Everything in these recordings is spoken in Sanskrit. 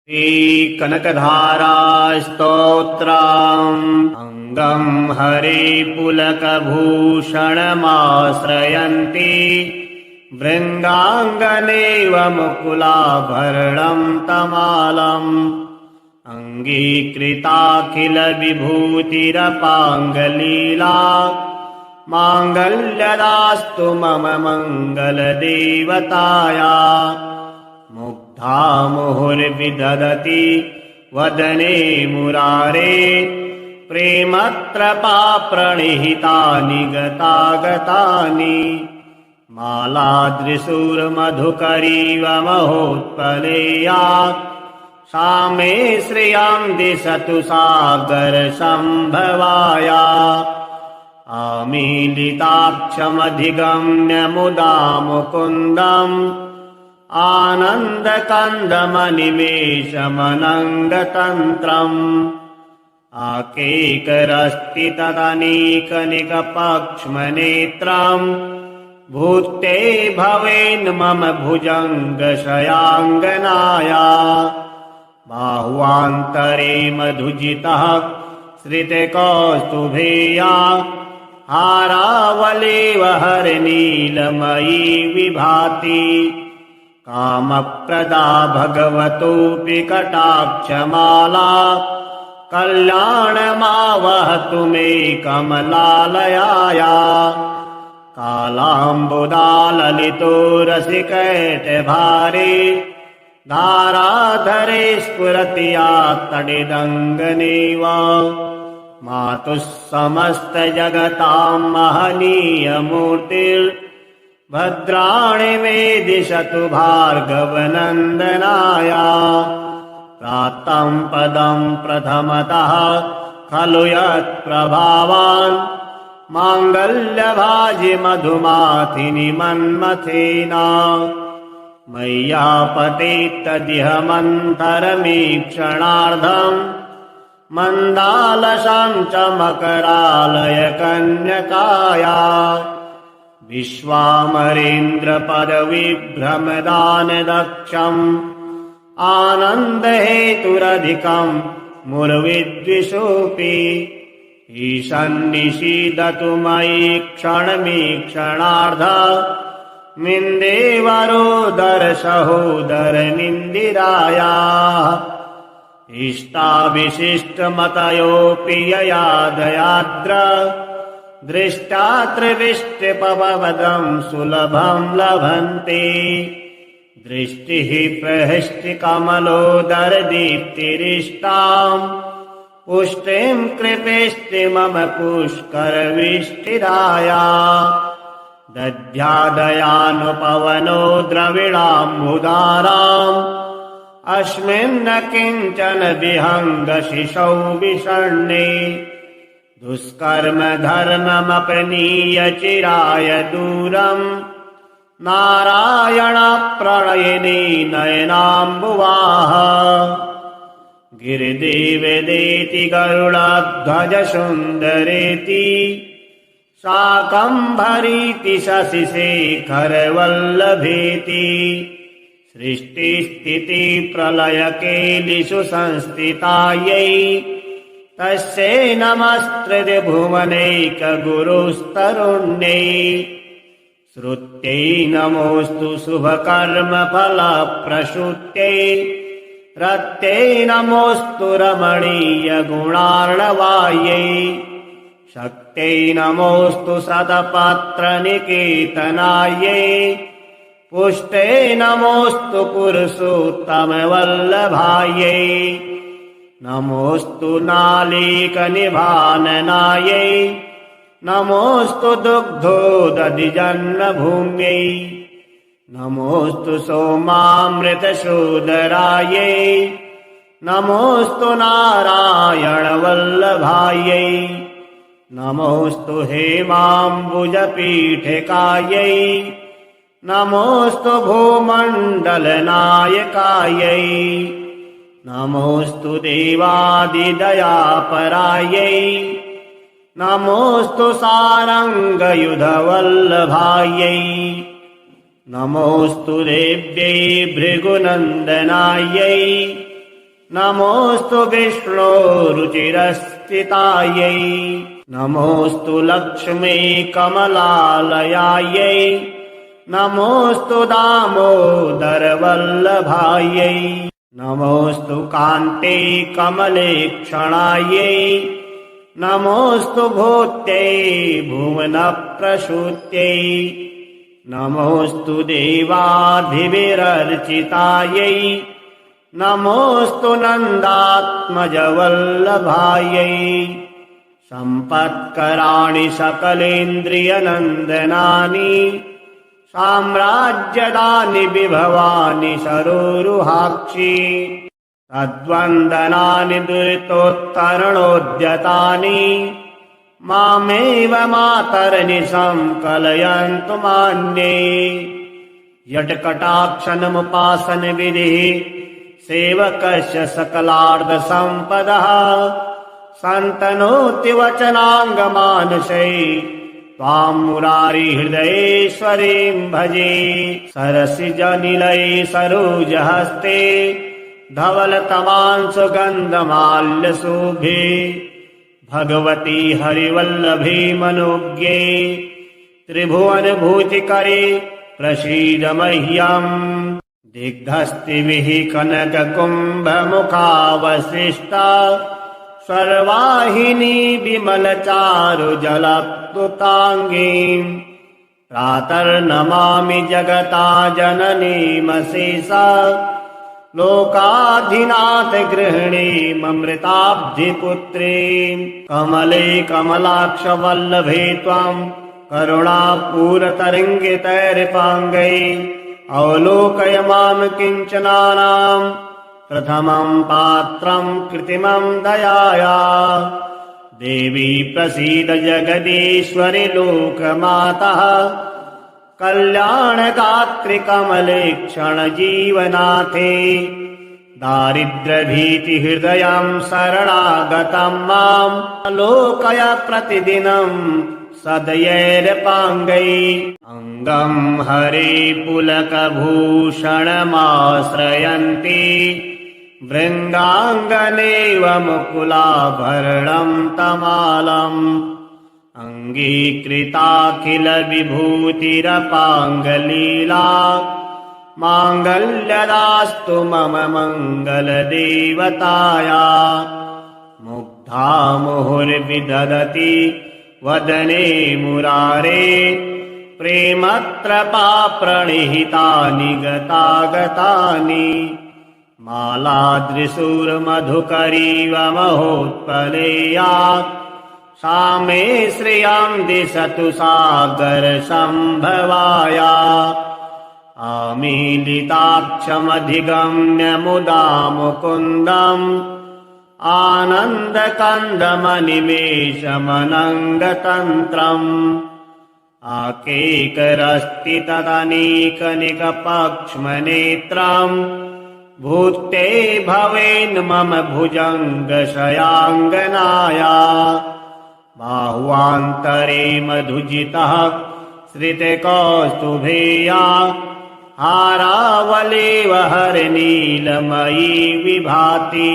कनकधारास्तोत्रम् अङ्गम् हरिपुलकभूषणमाश्रयन्ति वृन्दाङ्गनेव मुकुलाभरणम् तमालम् अङ्गीकृताखिलविभूतिरपाङ्गलीला माङ्गल्यदास्तु मम मङ्गलदेवताया मुग्धा मुहुर्विदधति वदने मुरारे प्रेमत्रपाप्रणिहितानि गतागतानि मालादृशूर्मधुकरीव महोत्पलेया सा मे श्रियां दिशतु सागरसम्भवाया आमीलिताक्षमधिगम्य मुदा मुकुन्दम् आनन्दकन्दमनिमेषमनङ्गतन्त्रम् आकेकरस्ति तदनीकनिकपक्ष्मनेत्रम् भूते भवेन् मम भुजङ्गशयाङ्गनाया बाह्वान्तरे मधुजितः श्रितकौस्तुभेया हारावलेव हरनीलमयी विभाति कामप्रदा भगवतोऽपि कटाक्षमाला कल्याणमावहतु मे कमलालयाया कालाम्बुदाललितो रसिकैटभारे धाराधरे स्फुरति या तडिदङ्गनेव मातुः समस्तजगतां महनीयमूर्तिर्भद्राणि मे दिशतु भार्गवनन्दनाया प्राप्तं पदं प्रथमतः खलु यत्प्रभावान् माङ्गल्यभाजि मधुमाथिनि मन्मथेन मय्यापतेत्तदिह मन्थरमीक्षणार्धम् मन्दालसां च मकरालय कन्यकाया विश्वामरेन्द्रपदविभ्रमदानदक्षम् आनन्दहेतुरधिकम् मुर्विद्विषोऽपि ईशन्निषीदतु मयि क्षणमीक्षणार्ध मिन्देवरोदरसहोदरनिन्दिराया इष्टाविशिष्टमतयोऽपि यया दयाद्र दृष्टा त्रिविष्टपवदम् सुलभम् लभन्ते दृष्टिः प्रहृष्टिकमलोदरदीप्तिरिष्टाम् पुष्टिम् कृपेष्टि मम पुष्करविष्टिराया दध्यादयानुपवनो द्रविणाम्बुदाराम् अस्मिन्न किञ्चन विहङ्गशिशौ विषण्णे दुष्कर्म धर्ममपनीय चिराय दूरम् नारायणप्रणयिनी नयनाम्बुवाः गिरिदेवदेति गरुडध्वज सुन्दरेति शाकम्भरीति शशिशेखरवल्लभेति सृष्टिस्थिति प्रलयकेलिषु संस्थितायै तस्यै नमस्त्रिभुवनैकगुरुस्तरुण्यै श्रुत्यै नमोऽस्तु शुभकर्मफलप्रसूत्यै रत्यै नमोऽस्तु रमणीयगुणार्णवायै शक्त्यै नमोऽस्तु सदपात्रनिकेतनायै पुष्टे नमोऽस्तु पुरुषोत्तमवल्लभायै नमोऽस्तु नालीकनिभाननायै नमोऽस्तु दुग्धोदधिजन्मभूम्यै नमोऽस्तु सोमामृतशोदरायै नमोऽस्तु नारायणवल्लभायै नमोऽस्तु हेमाम्बुजपीठिकायै नमोऽस्तु भूमण्डलनायकायै नमोऽस्तु देवादिदयापरायै नमोऽस्तु सारङ्गयुधवल्लभायै नमोऽस्तु देव्यै भृगुनन्दनायै नमोऽस्तु विष्णो रुचिरस्थितायै नमोऽस्तु लक्ष्मी कमलालयायै नमोऽस्तु दामोदरवल्लभायै नमोऽस्तु कान्ते कमलेक्षणायै नमोऽस्तु भूत्यै भुवनप्रसूत्यै नमोऽस्तु देवाधिविरर्चितायै नमोऽस्तु नन्दात्मजवल्लभायै सम्पत्कराणि सकलेन्द्रियनन्दनानि साम्राज्यदानि विभवानि सरोरुहाक्षि तद्वन्दनानि दुरितोत्तरणोद्यतानि मामेव मातर्निशं कलयन्तु मान्ये यत्कटाक्षनमुपासनविधिः सेवकस्य सकलार्धसम्पदः सन्तनोति वचनाङ्गमानसै त्वां मुरारिहृदयेश्वरीं भजे सरसिजनिलये सरोजहस्ते धवलतमांसुगन्धमाल्यशोभे भगवती हरिवल्लभे मनोज्ञे त्रिभुवनभूतिकरे प्रसीद मह्यम् दिग्धस्तिभिः कनककुम्भमुखावशिष्टा सर्वाहिनी विमलचारुजलप्लुताङ्गीम् प्रातर्नमामि जगता जननीमशेषा लोकाधिनाथ गृहिणीममृताब्धिपुत्रीम् कमले कमलाक्षवल्लभे त्वाम् करुणापूरतरङ्गितैर्पाङ्गै अवलोकय मां किञ्चनानाम् प्रथमम् पात्रम् कृत्रिमम् दयाया देवी प्रसीद जगदीश्वरि लोकमातः कल्याणगात्रि कमलेक्षण जीवनाथे दारिद्र्यभीतिहृदयम् शरणागतम् माम् लोकय प्रतिदिनम् सदयैर्पाङ्गै अङ्गम् हरे पुलकभूषणमाश्रयन्ति भृङ्गाङ्गनेव मुकुलाभरणम् तमालम् अङ्गीकृताखिल विभूतिरपाङ्गलीला माङ्गल्यदास्तु मम मङ्गलदेवताया मुग्धा मुहुर्विदधति वदने मुरारे प्रेमत्रपाप्रणिहितानि गतागतानि मालादृशूर्मधुकरीव महोत्पलेया सा मे श्रियाम् दिशतु सागरसम्भवाया आमीलिताक्षमधिगम्य मुदा मुकुन्दम् आनन्दकन्दमनिमेषमनङ्गतन्त्रम् आकेकरस्ति तदनीकनिकपक्ष्मनेत्रम् भूते भवेन् मम भुजङ्गशयाङ्गनाया बाह्वान्तरे मधुजितः श्रितकौस्तुभेया हारावलेव हरनीलमयी विभाति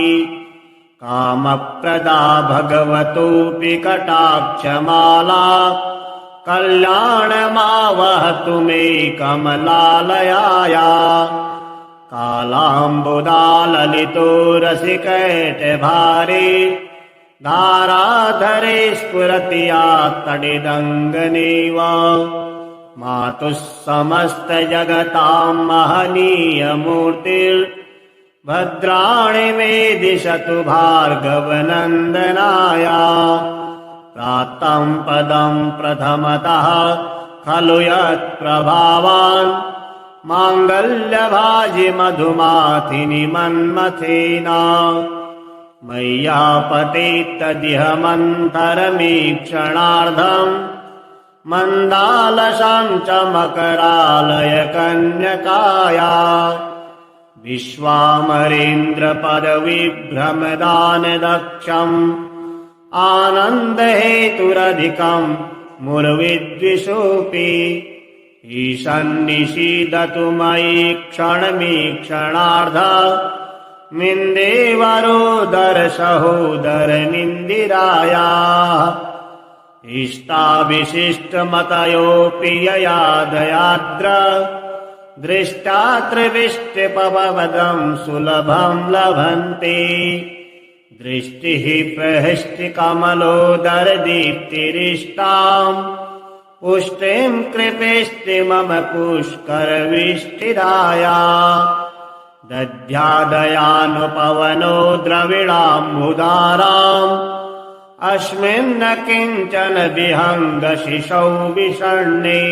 कामप्रदा भगवतोऽपि कटाक्षमाला कल्याणमावहतु मे कमलालयाया कालाम्बुदाललितो रसिकैटभारे धाराधरे स्फुरति या तडिदङ्गनेव मातुः समस्तजगतां महनीयमूर्तिर्भद्राणि मे दिशतु भार्गवनन्दनाया प्राप्तं पदं प्रथमतः खलु यत्प्रभावान् माङ्गल्यभाजि मधुमाथिनि मन्मथेना मय्यापतेत्तदिह मन्थरमीक्षणार्धम् मन्दालशां च मकरालय कन्यकाया विश्वामरेन्द्रपदविभ्रमदानदक्षम् आनन्दहेतुरधिकम् मुर्विद्विषोऽपि ईशन्निषीदतु मयि क्षणमीक्षणार्ध मिन्देवरोदरसहोदरमिन्दिरायाः इष्टाविशिष्टमतयोऽपि ययादयाद्र दृष्टा त्रिविष्टिपवदम् सुलभम् लभन्ते दृष्टिः प्रहृष्टिकमलोदरदीप्तिरिष्टाम् पुष्टिम् कृपेष्टि मम पुष्करविष्टिदाया दध्यादयानुपवनो द्रविणाम्बुदाराम् अस्मिन्न किञ्चन विहङ्गशिशौ विषण्णे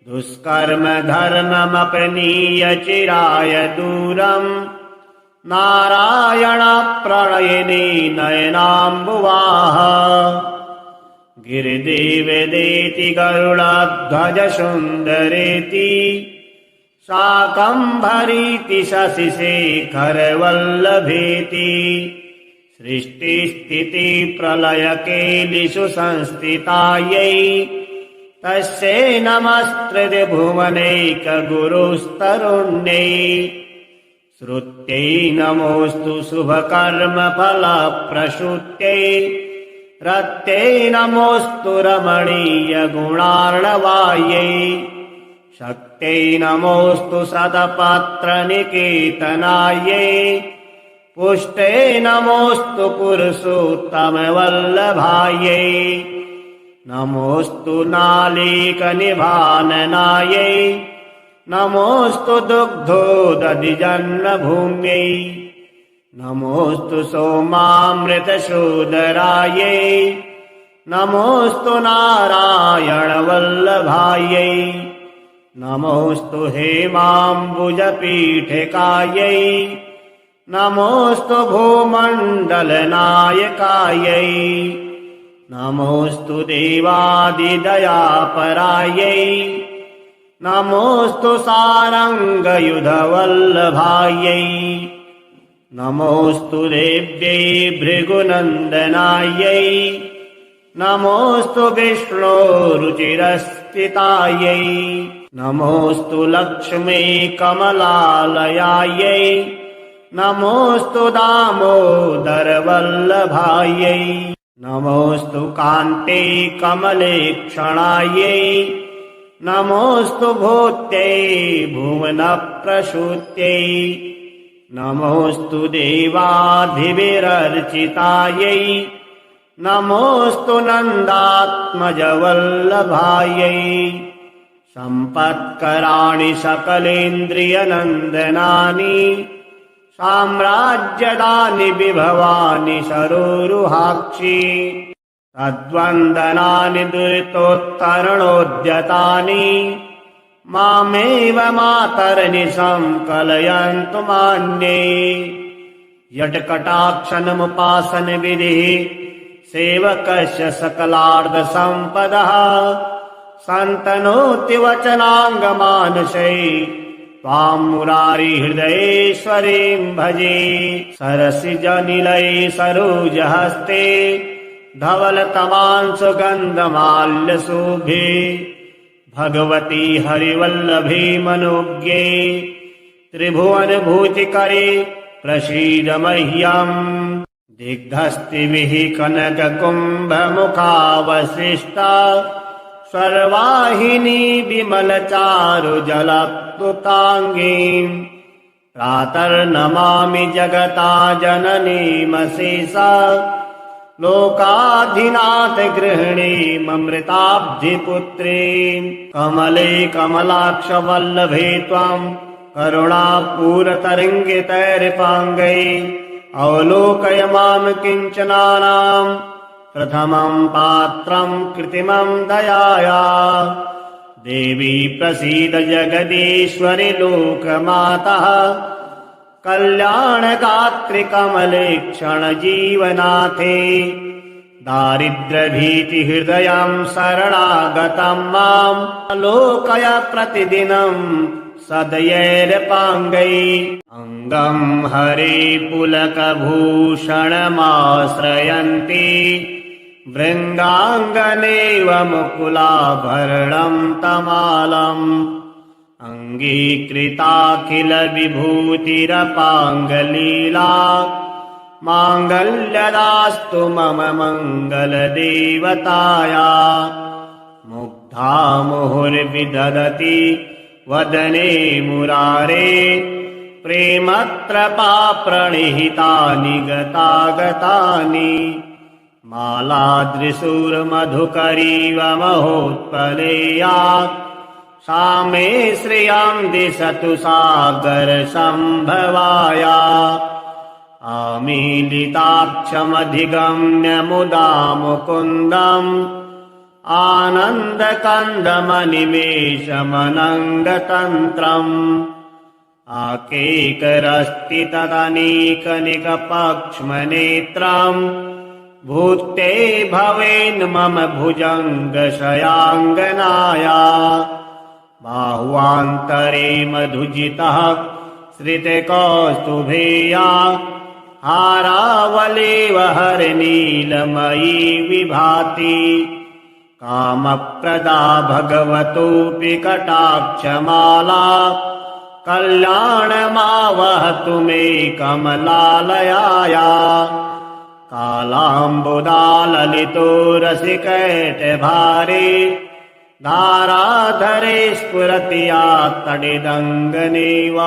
दुष्कर्म धर्ममपनीय चिराय दूरम् नारायणप्रणयिनी नयनाम्बुवाः गिरिदेवदेति गरुडध्वज सुन्दरेति शाकम्भरीति शशिशेखरवल्लभेति सृष्टिस्थिति प्रलयकेलिषु संस्थितायै तस्यै नमस्त्रिभुवनैकगुरुस्तरुण्यै श्रुत्यै नमोऽस्तु शुभकर्मफलप्रसूत्यै रत्यै नमोऽस्तु रमणीयगुणार्णवायै शक्त्यै नमोऽस्तु सदपात्रनिकेतनायै पुष्टे नमोऽस्तु पुरुषोत्तमवल्लभायै नमोऽस्तु नालीकनिभाननायै नमोऽस्तु दुग्धोदधिजन्मभूम्यै नमोऽस्तु सोमामृतशोदरायै नमोऽस्तु नारायणवल्लभायै नमोऽस्तु हेमाम्बुजपीठिकायै नमोऽस्तु भूमण्डलनायकायै नमोऽस्तु देवादिदयापरायै नमोऽस्तु सारङ्गयुधवल्लभायै नमोऽस्तु देव्यै भृगुनन्दनायै नमोऽस्तु विष्णोरुचिरस्थितायै नमोऽस्तु लक्ष्मी कमलालयायै नमोऽस्तु दामोदरवल्लभायै नमोऽस्तु कान्ते कमलेक्षणायै नमोऽस्तु भूत्यै भुवनप्रसूत्यै नमोऽस्तु देवाधिविरर्चितायै नमोऽस्तु नन्दात्मजवल्लभायै सम्पत्कराणि सकलेन्द्रियनन्दनानि साम्राज्यदानि विभवानि सरोरुहाक्षि तद्वन्दनानि दुरितोत्तरणोद्यतानि मामेव मातर्निशं कलयन्तु मान्ये यत्कटाक्षणमुपासनविधिः सेवकस्य सकलार्धसम्पदः सन्तनोति वचनाङ्गमानसै त्वां मुरारिहृदयेश्वरीं भजे सरसिजनिलये सरोजहस्ते धवलतमांसुगन्धमाल्यशोभे भगवती हरिवल्लभे मनोज्ञे त्रिभुवनभूतिकरे प्रसीद मह्यम् दिग्धस्तिभिः कनककुम्भमुखावशिष्टा सर्वाहिनी विमलचारुजलप्लुताङ्गीम् प्रातर्नमामि जगता जननीमशेषा लोकाधिनाथ गृहिणीममृताब्धिपुत्रीम् कमले कमलाक्षवल्लभे त्वाम् करुणापूरतरङ्गितैर्पाङ्गै अवलोकय माम् किञ्चनानाम् प्रथमम् पात्रम् कृत्रिमम् दयाया देवी प्रसीद जगदीश्वरि लोकमातः कल्याणगात्रि कमलेक्षणजीवनाथे दारिद्र्यभीतिहृदयम् शरणागतम् माम् लोकय प्रतिदिनम् सदयैर्पाङ्गै अङ्गम् हरे पुलकभूषणमाश्रयन्ति भृङ्गाङ्गनेव मुकुलाभरणम् तमालम् अङ्गीकृताखिलविभूतिरपाङ्गलीला माङ्गल्यदास्तु मम मङ्गलदेवताया मुग्धा मुहुर्विदधति वदने मुरारे प्रेमत्रपाप्रणिहितानि गतागतानि मालादृशूर्मधुकरीव महोत्पलेया सा मे श्रियां दिशतु सागरसम्भवाया आमीलिताक्षमधिगम्य मुदा मुकुन्दम् आनन्दकन्दमनिमेषमनङ्गतन्त्रम् आकेकरस्ति तदनीकनिकपक्ष्मनेत्रम् भूते भवेन् मम भुजङ्गशयाङ्गनाया बाह्वान्तरे मधुजितः श्रितकौस्तुभेया हारावलेव हरनीलमयी विभाति कामप्रदा भगवतोऽपि कटाक्षमाला कल्याणमावहतु मे कमलालयाया कालाम्बुदाललितो रसिकैटभारे धाराधरे स्फुरति या तडिदङ्गनेव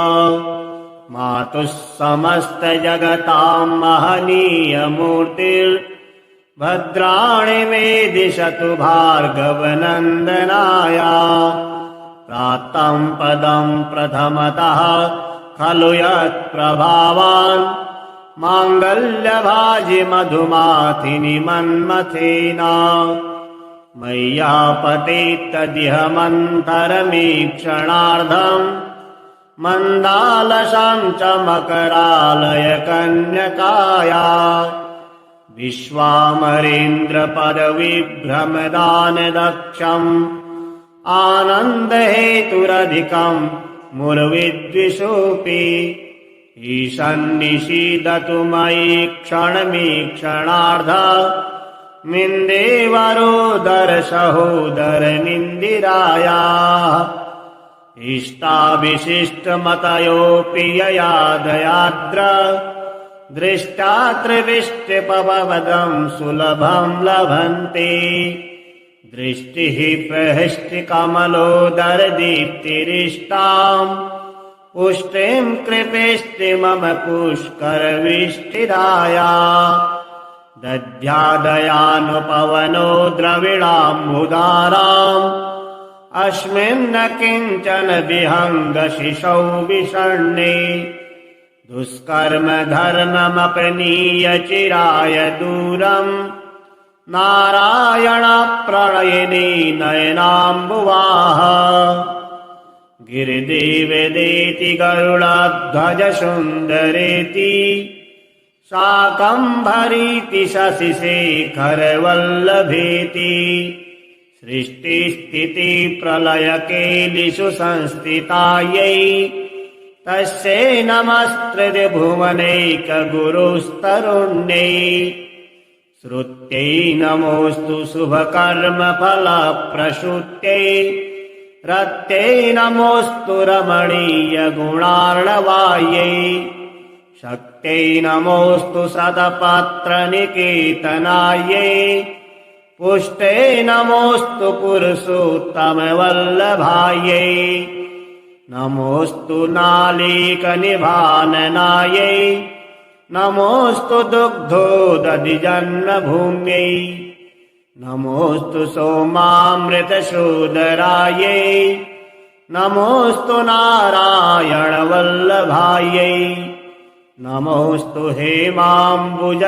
मातुः समस्तजगतां महनीयमूर्तिर्भद्राणि मे दिशतु भार्गवनन्दनाया प्राप्तं पदं प्रथमतः खलु यत्प्रभावान् माङ्गल्यभाजि मधुमाथिनि मन्मथेन मय्यापतेत्तदिह मन्थरमीक्षणार्धम् मन्दालशां च मकरालय कन्यकाया विश्वामरेन्द्रपदविभ्रमदानदक्षम् आनन्दहेतुरधिकम् मुर्विद्विषोऽपि ईशन्निषीदतु मयि क्षणमीक्षणार्ध मिन्देवरोदरसहोदरमिन्दिराया इष्टाविशिष्टमतयोऽपि यया दयाद्र दृष्टा त्रिविष्टिपवदम् सुलभम् लभन्ते दृष्टिः प्रहृष्टिकमलोदरदीप्तिरिष्टाम् पुष्टिम् कृपेष्टि मम पुष्करविष्टिदाया दध्यादयानुपवनो द्रविणाम्बुदाराम् अस्मिन्न किञ्चन विहङ्गशिशौ विषण्णे दुष्कर्म धर्ममपनीय चिराय दूरम् नारायणप्रणयिनी नयनाम्बुवाः गिरिदेवदेति गरुडध्वज सुन्दरेति शाकम्भरीति शशिशेखरवल्लभेति सृष्टिस्थिति प्रलयकेलिषु संस्थितायै तस्यै नमस्त्रिभुवनैकगुरुस्तरुण्यै श्रुत्यै नमोऽस्तु शुभकर्मफलप्रसूत्यै रत्यै नमोऽस्तु रमणीयगुणार्णवायै शक्त्यै नमोऽस्तु सदपात्रनिकेतनायै पुष्टे नमोऽस्तु पुरुषोत्तमवल्लभायै नमोऽस्तु नालीकनिभाननायै नमोऽस्तु दुग्धोदधिजन्मभूम्यै नमोऽस्तु सोमामृतशोदरायै नमोऽस्तु नारायणवल्लभायै नमोऽस्तु हेमाम्बुजपीठिकायै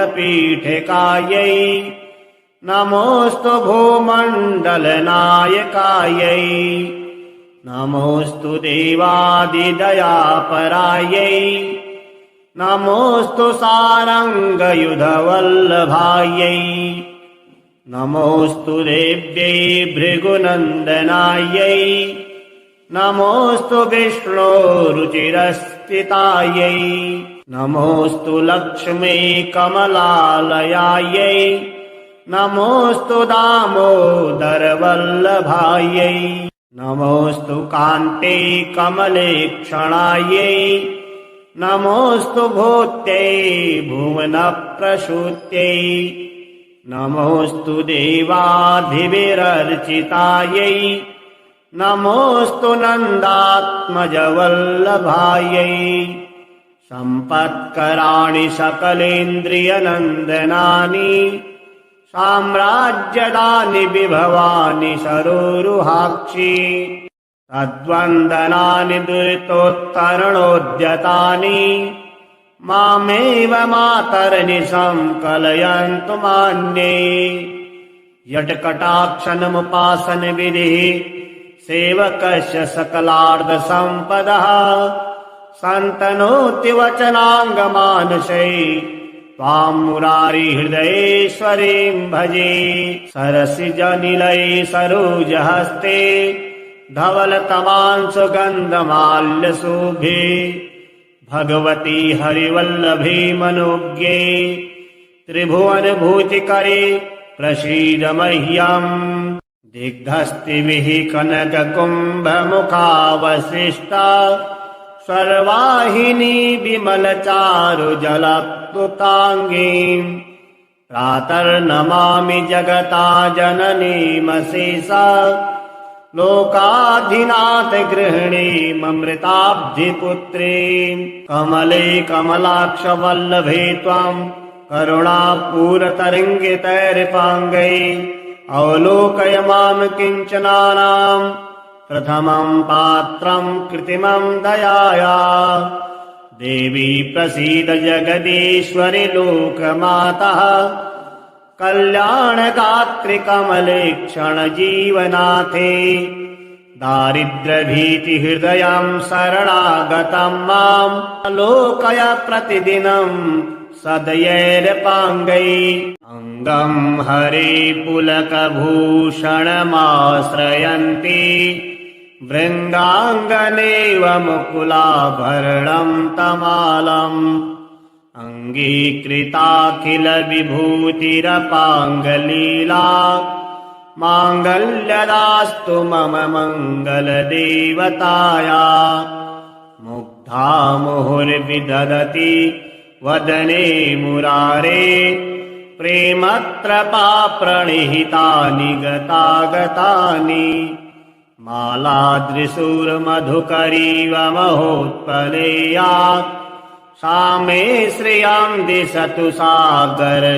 नमोऽस्तु भूमण्डलनायकायै नमोऽस्तु देवादिदयापरायै नमोऽस्तु सारङ्गयुधवल्लभायै नमोऽस्तु देव्यै भृगुनन्दनायै नमोऽस्तु विष्णोरुचिरस्थितायै नमोऽस्तु लक्ष्मी कमलालयायै नमोऽस्तु दामोदरवल्लभायै नमोऽस्तु कान्ते कमलेक्षणायै नमोऽस्तु भूत्यै भुवनप्रसूत्यै नमोऽस्तु देवाधिभिरर्चितायै नमोऽस्तु नन्दात्मजवल्लभायै सम्पत्कराणि सकलेन्द्रियनन्दनानि साम्राज्यदानि विभवानि सरोरुहाक्षि तद्वन्दनानि दुरितोत्तरणोद्यतानि मामेव मातर्निशं कलयन्तु मान्ये यत्कटाक्षणमुपासनविधिः सेवकस्य सकलार्धसम्पदः सन्तनोति वचनाङ्गमानसै त्वां मुरारिहृदयेश्वरीं भजे सरसिजनिलये सरोजहस्ते धवलतमांशुगन्धमाल्यशोभे भगवती हरिवल्लभे मनोज्ञे त्रिभुवनभूतिकरे प्रसीद मह्यम् दिग्धस्तिभिः कनककुम्भमुखावशिष्टा सर्वाहिनी विमलचारुजलप्लुताङ्गीम् प्रातर्नमामि जगता जननीमशेषा लोकाधिनाथ गृहिणीममृताब्धिपुत्रीम् कमले कमलाक्षवल्लभे त्वाम् करुणापूरतरङ्गितैर्पाङ्गै अवलोकय मां किञ्चनानाम् प्रथमं पात्रं कृत्रिमं दयाया देवी प्रसीद जगदीश्वरि लोकमातः कल्याणगात्रि कमलेक्षणजीवनाथे दारिद्र्यभीतिहृदयं शरणागतं माम् लोकय प्रतिदिनं सदयैर्पाङ्गै अङ्गं हरे पुलकभूषणमाश्रयन्ति भृङ्गाङ्गनेव मुकुलाभरणं तमालम् अङ्गीकृताखिलविभूतिरपाङ्गलीला माङ्गल्यदास्तु मम मङ्गलदेवताया मुग्धा मुहुर्विदधति वदने मुरारे प्रेमत्रपाप्रणिहितानि गतागतानि मालादृशूर्मधुकरीव महोत्पलेया सा मे श्रियां दिशतु सागरसम्भवाया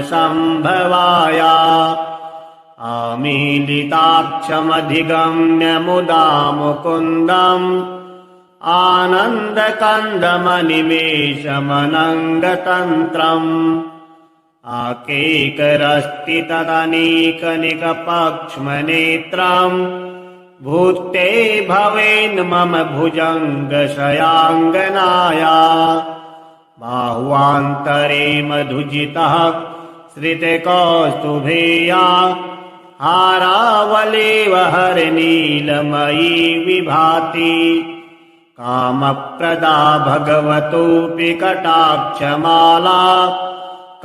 आमीलिताक्षमधिगम्य मुदा मुकुन्दम् आनन्दकन्दमनिमेषमनङ्गतन्त्रम् आकेकरस्ति तदनीकनिकपक्ष्मनेत्रम् भूते भवेन् मम भुजङ्गशयाङ्गनाया बाह्वान्तरे मधुजितः श्रितकौस्तुभेया हारावलेव हरनीलमयी विभाति कामप्रदा भगवतोऽपि कटाक्षमाला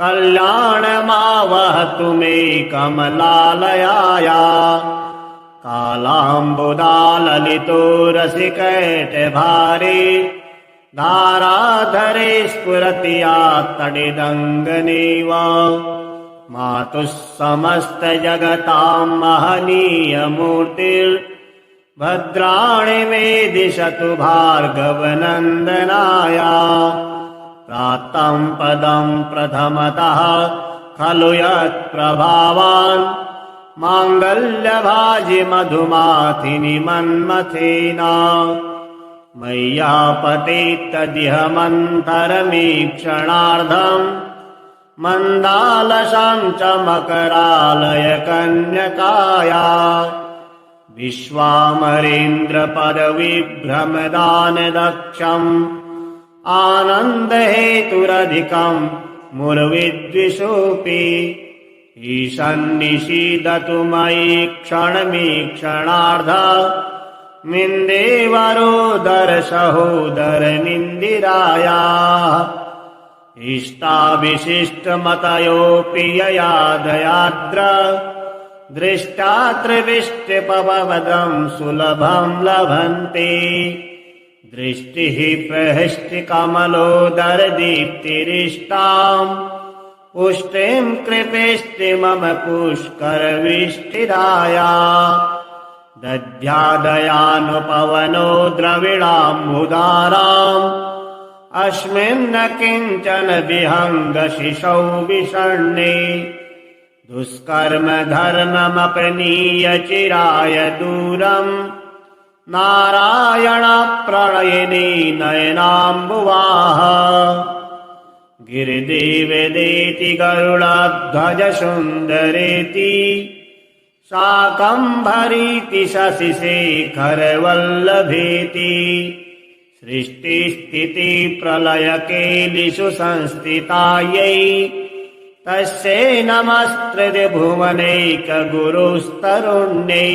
कल्याणमावहतु मे कमलालयाया कालाम्बुदाललितो रसिकैटभारे धाराधरे स्फुरति या तडिदङ्गनेव मातुः समस्तजगतां महनीयमूर्तिर्भद्राणि मे दिशतु भार्गवनन्दनाया प्राप्तं पदं प्रथमतः खलु यत्प्रभावान् माङ्गल्यभाजि मधुमाथिनि मन्मथेना मय्यापतेत्तदिह मन्थरमीक्षणार्धम् मन्दालसां च मकरालय कन्यकाया विश्वामरेन्द्रपदविभ्रमदानदक्षम् आनन्दहेतुरधिकम् मुरविद्विषोऽपि ईशन्निषीदतु मयि क्षणमीक्षणार्ध मिन्देवरोदरसहोदरमिन्दिराया इष्टाविशिष्टमतयोऽपि यया दयाद्र दृष्टा त्रिविष्टिपवदम् सुलभम् लभन्ते दृष्टिः प्रहृष्टिकमलोदरदीप्तिरिष्टाम् पुष्टिम् कृपेष्टि मम पुष्करविष्टिदाया दध्यादयानुपवनो द्रविणाम्बुदाराम् अस्मिन्न किञ्चन विहङ्गशिशौ विषण्णे दुष्कर्म धर्ममपनीय चिराय दूरम् नारायणप्रणयिनी नयनाम्बुवाः गिरिदेवदेति गरुडध्वज सुन्दरेति शाकम्भरीति शशिशेखरवल्लभेति सृष्टिस्थिति प्रलयकेलिषु संस्थितायै तस्यै नमस्त्रिभुवनैकगुरुस्तरुण्यै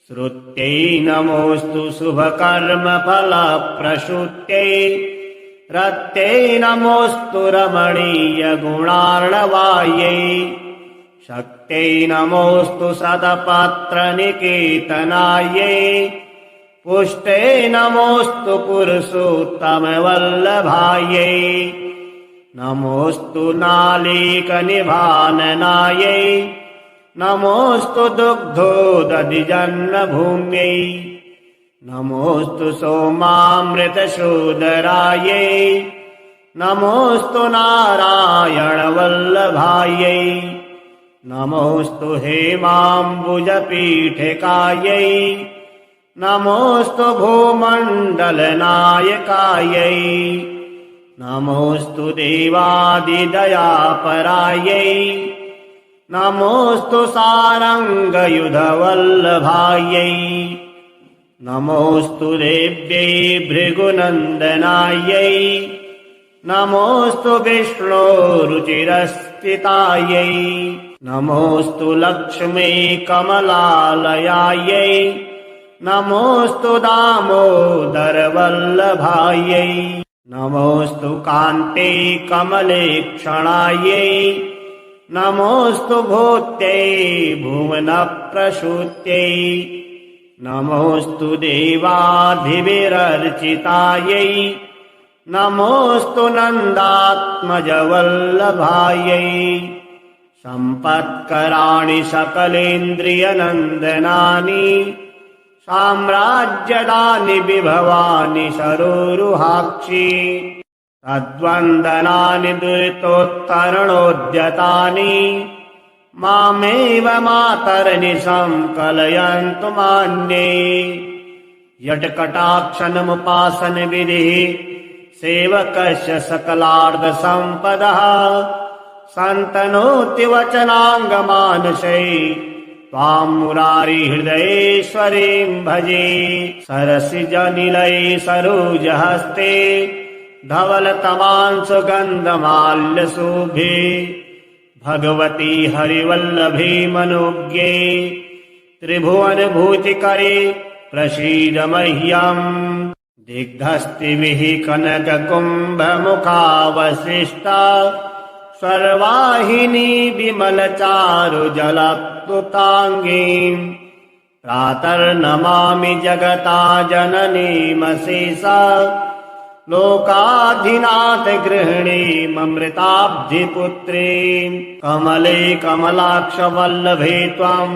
श्रुत्यै नमोऽस्तु शुभकर्मफलप्रसूत्यै रत्यै नमोऽस्तु रमणीयगुणार्णवायै शक्त्यै नमोऽस्तु सतपात्रनिकेतनायै पुष्टै नमोऽस्तु पुरुषोत्तमवल्लभायै नमोऽस्तु नालीकनिभाननायै नमोऽस्तु दुग्धोदधिजन्मभूम्यै नमोऽस्तु सोमामृतशोदरायै नमोऽस्तु नारायणवल्लभायै नमोऽस्तु हेमाम्बुजपीठिकायै नमोऽस्तु भूमण्डलनायकायै नमोऽस्तु देवादिदयापरायै नमोऽस्तु सारङ्गयुधवल्लभायै नमोऽस्तु देव्यै भृगुनन्दनायै नमोऽस्तु विष्णोरुचिरस्थितायै नमोऽस्तु लक्ष्मी कमलालयायै नमोऽस्तु दामोदरवल्लभायै नमोऽस्तु कान्ते कमलेक्षणायै नमोऽस्तु भूत्यै भुवनप्रसूत्यै नमोऽस्तु देवाधिविरर्चितायै नमोऽस्तु नन्दात्मजवल्लभायै सम्पत्कराणि सकलेन्द्रियनन्दनानि साम्राज्यदानि विभवानि सरोरुहाक्षि तद्वन्दनानि दुरितोत्तरणोद्यतानि मामेव मातर्निशं कलयन्तु मान्ये यत्कटाक्षणमुपासनविधिः सेवकस्य सकलार्धसम्पदः सन्तनोति वचनाङ्गमानसै त्वां मुरारिहृदयेश्वरीं भजे सरसिजनिलये सरोजहस्ते धवलतमांसुगन्धमाल्यशोभे भगवती हरिवल्लभे मनोज्ञे त्रिभुवनभूतिकरे प्रसीद मह्यम् दिग्धस्तिभिः कनककुम्भमुखावशिष्टा सर्वाहिनी विमलचारुजलप्लुताङ्गीम् प्रातर्नमामि जगता जननीमशेषा लोकाधिनाथ गृहिणीममृताब्धिपुत्रीम् कमले कमलाक्षवल्लभे त्वाम्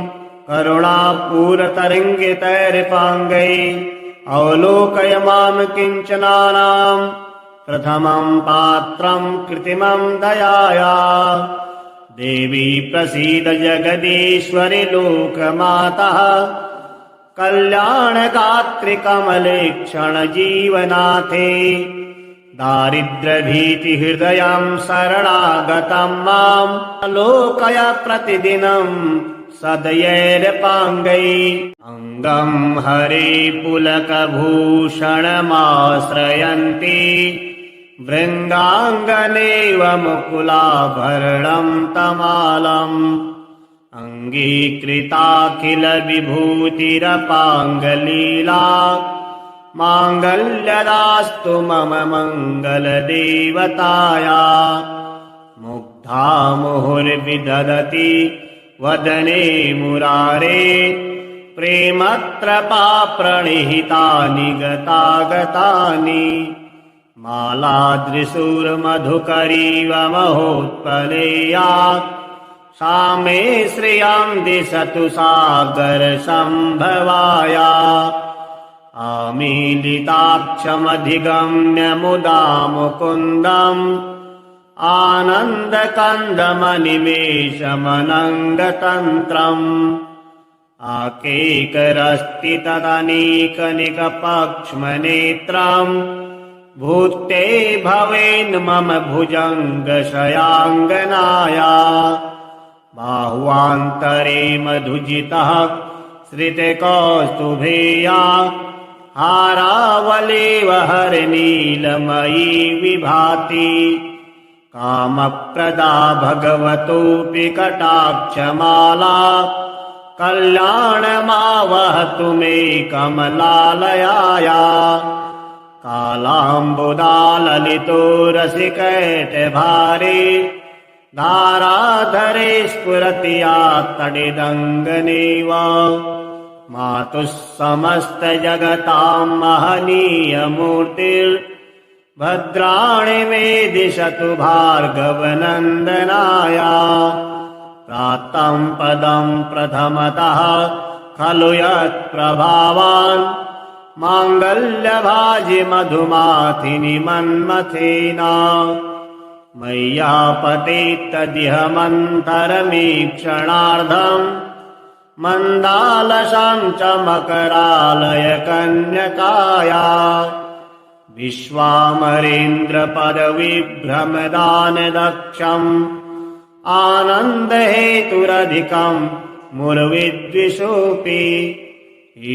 करुणापूरतरङ्गितैर्पाङ्गै अवलोकय माम् किञ्चनानाम् प्रथमम् पात्रम् कृत्रिमम् दयाया देवी प्रसीद जगदीश्वरि लोकमातः कल्याणगात्रि कमलेक्षणजीवनाथे दारिद्र्यभीतिहृदयम् शरणागतम् माम् लोकय प्रतिदिनम् सदयैर्पाङ्गै अङ्गम् हरे पुलकभूषणमाश्रयन्ति भृङ्गाङ्गनेव मुकुलाभरणम् तमालम् अङ्गीकृताखिल विभूतिरपाङ्गलीला माङ्गल्यदास्तु मम मङ्गलदेवताया मुग्धा मुहुर्विदधति वदने मुरारे प्रेमत्रपा प्रणिहितानि गतागतानि मालादृशूर्मधुकरीव महोत्पलेया सा मे श्रियं दिशतु सागरसम्भवाया आमीलिताक्षमधिगम्य मुदा मुकुन्दम् आनन्दकन्दमनिमेषमनङ्गतन्त्रम् आकेकरस्ति तदनीकनिकपक्ष्मनेत्रम् भूते भवेन् मम भुजङ्गशयाङ्गनाया बाह्वान्तरे मधुजितः श्रितकौस्तुभेया हारावलेव हरनीलमयी विभाति कामप्रदा भगवतोऽपि कटाक्षमाला कल्याणमावहतु मे कमलालयाया कालाम्बुदाललितो रसिकैटभारे धाराधरे स्फुरति या तडिदङ्गनेव मातुः समस्तजगतां महनीयमूर्तिर्भद्राणि मे दिशतु भार्गवनन्दनाया प्राप्तं पदं प्रथमतः खलु यत्प्रभावान् माङ्गल्यभाजि मधुमाथिनि मन्मथेन मय्यापतेत्तदिह मन्थरमीक्षणार्धम् मन्दालशां च मकरालय कन्यकाया विश्वामरेन्द्रपदविभ्रमदानदक्षम् आनन्दहेतुरधिकम् मुरविद्विषोऽपि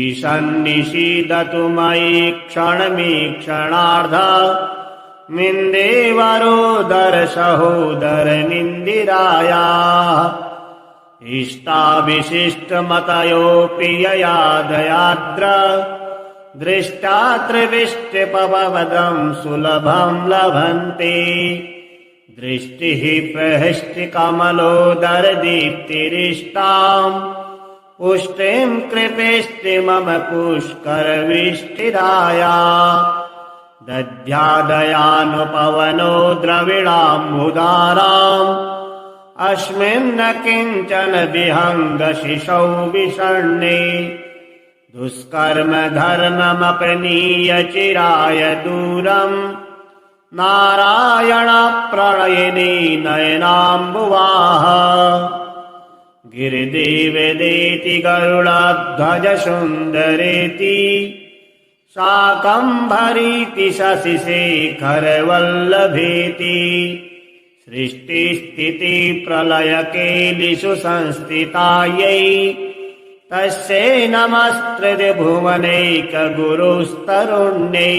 ईशन्निषीदतु मयि क्षणमीक्षणार्ध मिन्देवरोदरसहोदरनिन्दिराया इष्टाविशिष्टमतयोऽपि यया दयाद्र दृष्टा त्रिविष्टिपवदम् सुलभं लभन्ते दृष्टिः प्रहृष्टिकमलोदरदीप्तिरिष्टाम् पुष्टिं कृपेष्टि मम पुष्करविष्टिदाया दध्यादयानुपवनो द्रविणाम्बुदाराम् अस्मिन्न किञ्चन विहङ्गशिशौ विषण्णे दुष्कर्म धर्ममप्रणीय चिराय दूरम् नारायणप्रणयिनी नयनाम्बुवाः गिरिदेवदेति गरुडध्वज सुन्दरेति शाकम्भरीति शशिशेखरवल्लभेति सृष्टिस्थिति प्रलयकेलिषु संस्थितायै तस्यै नमस्त्रिभुवनैकगुरुस्तरुण्यै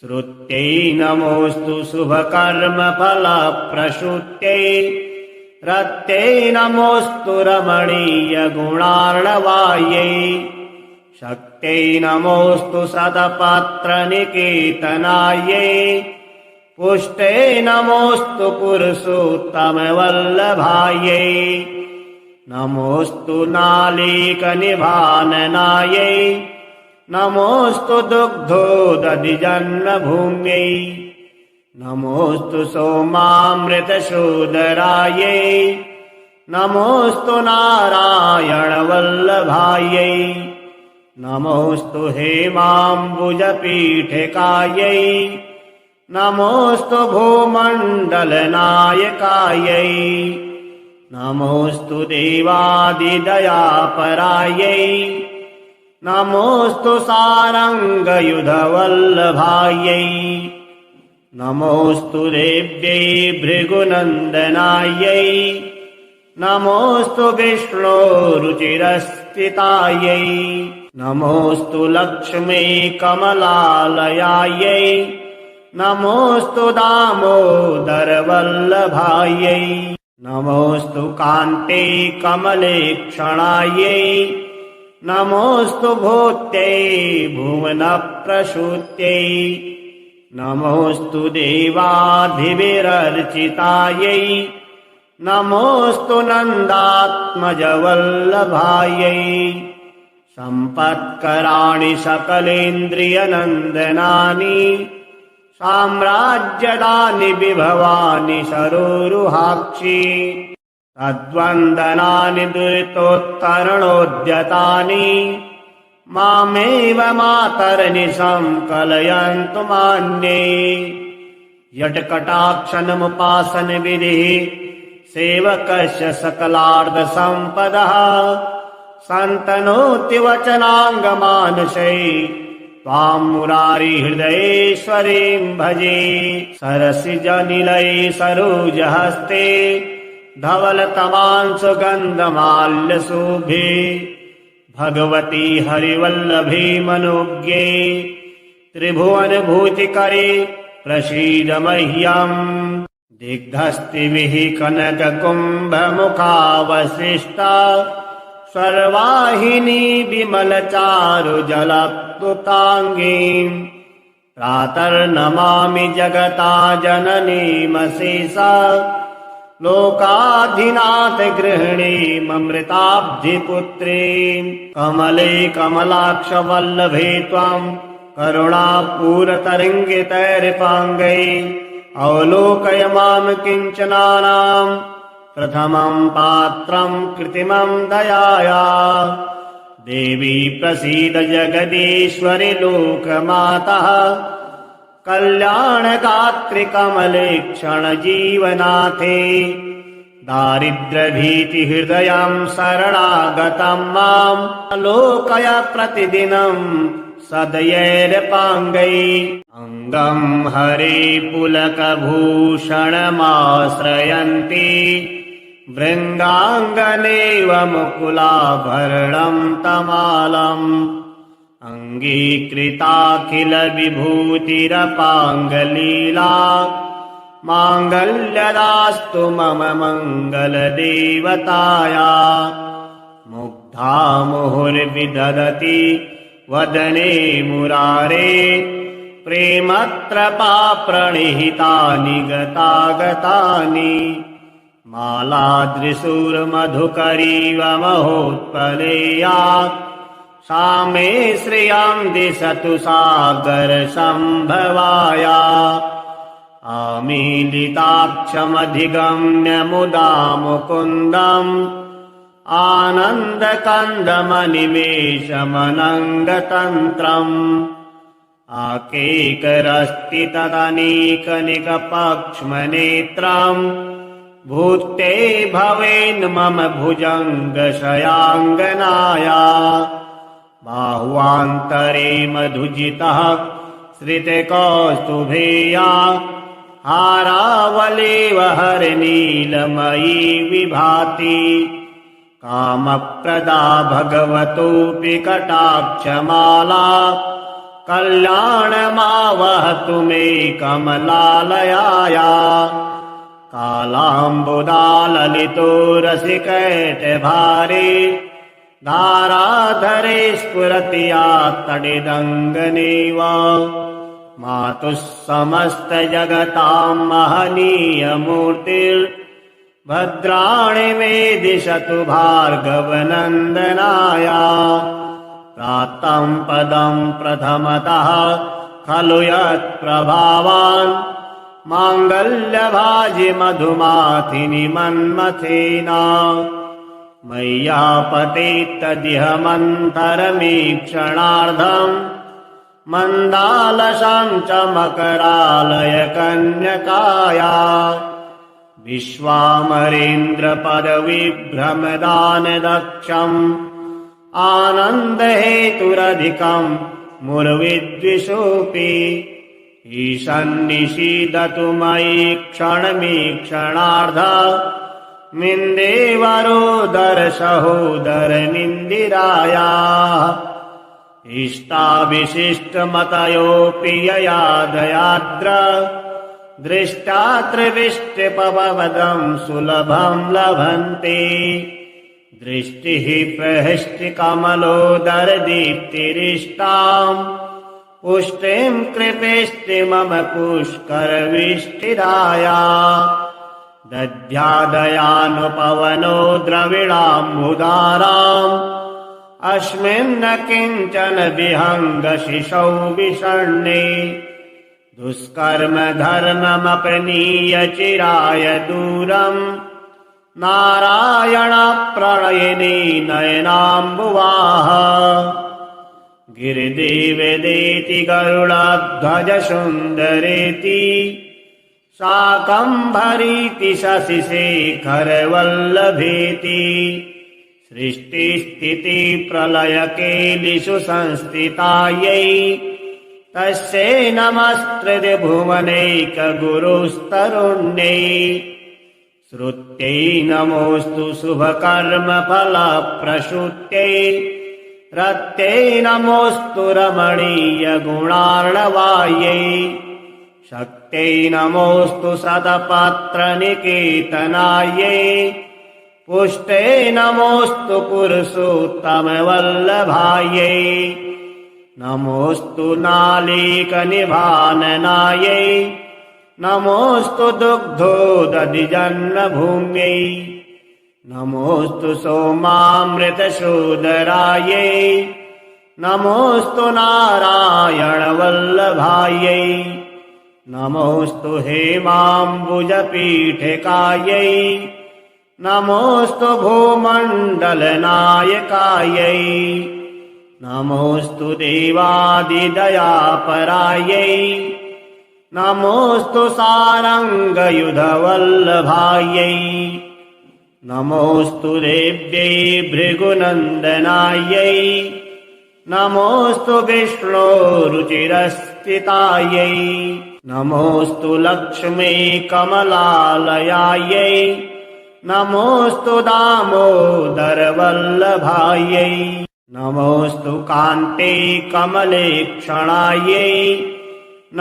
श्रुत्यै नमोऽस्तु शुभकर्मफलप्रसूत्यै रत्यै नमोऽस्तु रमणीयगुणार्णवायै शक्त्यै नमोऽस्तु शतपत्रनिकेतनायै पुष्टे नमोऽस्तु पुरुषोत्तमवल्लभायै नमोऽस्तु नालीकनिभाननायै नमोऽस्तु दुग्धोदधिजन्मभूम्यै नमोऽस्तु सोमामृतशोदरायै नमोऽस्तु नारायणवल्लभायै नमोऽस्तु हेमाम्बुजपीठिकायै नमोऽस्तु भूमण्डलनायकायै नमोऽस्तु देवादिदयापरायै नमोऽस्तु सारङ्गयुधवल्लभायै नमोऽस्तु देव्यै भृगुनन्दनायै नमोऽस्तु विष्णोरुचिरस्थितायै नमोऽस्तु लक्ष्मी कमलालयायै नमोऽस्तु दामोदरवल्लभायै नमोऽस्तु कान्ते कमलेक्षणायै नमोऽस्तु भूत्यै भुवनप्रसूत्यै नमोऽस्तु देवाधिविरर्चितायै नमोऽस्तु नन्दात्मजवल्लभायै सम्पत्कराणि सकलेन्द्रियनन्दनानि साम्राज्यदानि विभवानि सरोरुहाक्षि तद्वन्दनानि दुरितोत्तरणोद्यतानि मामेव मातर्निशं कलयन्तु मान्ये यत्कटाक्षनमुपासन विधिः सेवकस्य सकलार्धसम्पदः सन्तनोति वचनाङ्गमानसै त्वां मुरारिहृदयेश्वरीं भजे सरसिजनिलये सरोजहस्ते धवलतमांसुगन्धमाल्यशोभे भगवती हरिवल्लभे मनोज्ञे त्रिभुवनभूतिकरे प्रसीद मह्यम् दिग्धस्तिभिः कनककुम्भमुखावशिष्टा सर्वाहिनी विमलचारुजलप्लुताङ्गीम् प्रातर्नमामि जगता जननीमशेषा लोकाधिनाथ गृहिणीममृताब्धिपुत्रीम् कमले कमलाक्षवल्लभे त्वाम् करुणापूरतरङ्गितैर्पाङ्गै अवलोकय मां किञ्चनानाम् प्रथमं पात्रं कृत्रिमं दयाया देवी प्रसीद जगदीश्वरि लोकमातः कल्याणगात्रि कमले क्षणजीवनाथे दारिद्र्यभीतिहृदयं शरणागतं माम् लोकय प्रतिदिनं सदयैर्पाङ्गै अङ्गं हरे पुलकभूषणमाश्रयन्ति भृङ्गाङ्गनेव मुकुलाभरणं तमालम् अङ्गीकृताखिलविभूतिरपाङ्गलीला माङ्गल्यदास्तु मम मङ्गलदेवताया मुग्धा मुहुर्विदधति वदने मुरारे प्रेमत्रपाप्रणिहितानि गतागतानि मालादृशूर्मधुकरीव महोत्पलेया सा मे श्रियां दिशतु सागरसम्भवाया आमीलिताक्षमधिगम्य मुदा मुकुन्दम् आनन्दकन्दमनिमेषमनङ्गतन्त्रम् आकेकरस्ति तदनीकनिकपक्ष्मनेत्रम् भूते भवेन् मम भुजङ्गशयाङ्गनाया बाह्वान्तरे मधुजितः श्रितकौस्तुभेया हारावलेव हरनीलमयी विभाति कामप्रदा भगवतोऽपि कटाक्षमाला कल्याणमावहतु मे कमलालयाया कालाम्बुदाललितो रसिकैटभारे धाराधरे स्फुरति या तडिदङ्गनेव मातुः समस्तजगतां महनीयमूर्तिर्भद्राणि मे दिशतु भार्गवनन्दनाया प्राप्तं पदं प्रथमतः खलु यत्प्रभावान् माङ्गल्यभाजि मधुमाथिनि मन्मथेना मय्यापतेत्तदिह मन्थरमीक्षणार्धम् मन्दालसां च मकरालय कन्यकाया विश्वामरेन्द्रपदविभ्रमदानदक्षम् आनन्दहेतुरधिकम् मुरविद्विषोऽपि ईशन्निषीदतु मयि क्षणमीक्षणार्ध मिन्देवरोदरसहोदरनिन्दिराया इष्टाविशिष्टमतयोऽपि यया दयाद्र दृष्टा त्रिविष्टिपवदं सुलभं लभन्ते दृष्टिः प्रहृष्टिकमलोदरदीप्तिरिष्टाम् पुष्टिं कृपेष्टि मम पुष्करविष्टिराया दध्यादयानुपवनो द्रविणाम्बुदाराम् अस्मिन्न किञ्चन विहङ्गशिशौ विषण्णे दुष्कर्म धर्ममपनीय चिराय दूरम् नारायण प्रणयिनी नयनाम्बुवाः गिरिदेवदेति गरुडध्वज सुन्दरेति शाकम्भरीति शशिशेखरवल्लभेति सृष्टिस्थिति प्रलयकेलिषु संस्थितायै तस्यै नमस्त्रिभुवनैकगुरुस्तरुण्यै श्रुत्यै नमोऽस्तु शुभकर्मफलप्रसूत्यै रत्यै नमोऽस्तु रमणीयगुणार्णवायै शक्त्यै नमोऽस्तु सतपात्रनिकेतनायै पुष्टे नमोऽस्तु पुरुषोत्तमवल्लभायै नमोऽस्तु नालीकनिभाननायै नमोऽस्तु दुग्धोदधिजन्मभूम्यै नमोऽस्तु सोमामृतशोदरायै नमोऽस्तु नारायणवल्लभायै नमोऽस्तु हेमाम्बुजपीठिकायै नमोऽस्तु भूमण्डलनायकायै नमोऽस्तु देवादिदयापरायै नमोऽस्तु सारङ्गयुधवल्लभायै नमोऽस्तु देव्यै भृगुनन्दनायै नमोऽस्तु विष्णोरुचिरस्थितायै नमोऽस्तु लक्ष्मी कमलालयायै नमोऽस्तु दामोदरवल्लभायै नमोऽस्तु कान्ते कमलेक्षणायै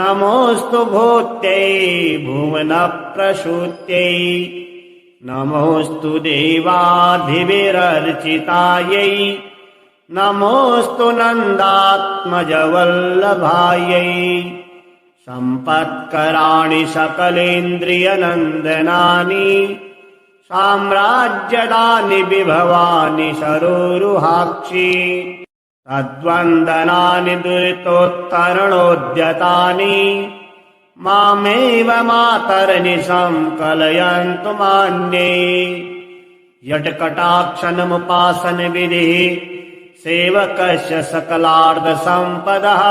नमोऽस्तु भूत्यै भुवनप्रसूत्यै नमोऽस्तु देवाधिविरर्चितायै नमोऽस्तु नन्दात्मजवल्लभायै सम्पत्कराणि सकलेन्द्रियनन्दनानि साम्राज्यदानि विभवानि सरोरुहाक्षि तद्वन्दनानि दुरितोत्तरणोद्यतानि मामेव मातर्निशं कलयन्तु मान्ये यत्कटाक्षणमुपासनविधिः सेवकस्य सकलार्धसम्पदः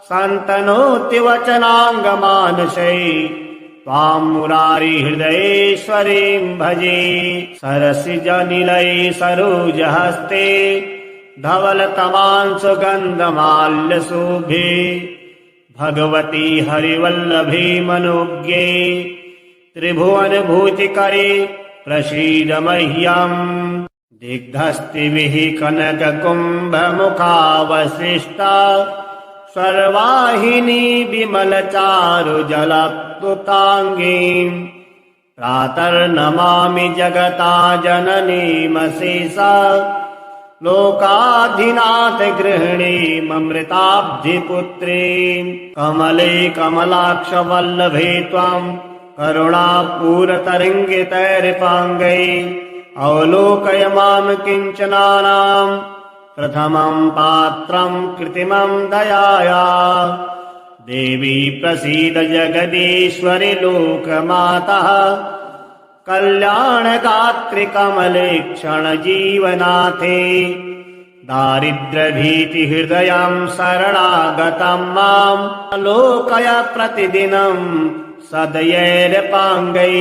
सन्तनोति वचनाङ्गमानसै त्वां मुरारिहृदयेश्वरीं भजे सरसिजनिलये सरोजहस्ते धवलतमांशुगन्धमाल्यशोभे भगवती हरिवल्लभे मनोज्ञे त्रिभुवनभूतिकरे प्रसीद मह्यम् दिग्धस्तिभिः कनककुम्भमुखावशिष्टा सर्वाहिनी विमलचारुजलप्लुताङ्गीम् प्रातर्नमामि जगता जननीमशेषा लोकाधिनाथ गृहिणीममृताब्धिपुत्रीम् कमले कमलाक्षवल्लभे त्वाम् करुणापूरतरङ्गितैर्पाङ्गै अवलोकय माम् किञ्चनानाम् प्रथमम् पात्रम् कृत्रिमम् दयाया देवी प्रसीद जगदीश्वरि लोकमातः कल्याणगात्रि कमलेक्षणजीवनाथे दारिद्र्यभीतिहृदयम् शरणागतम् माम् लोकय प्रतिदिनम् सदयैर्पाङ्गै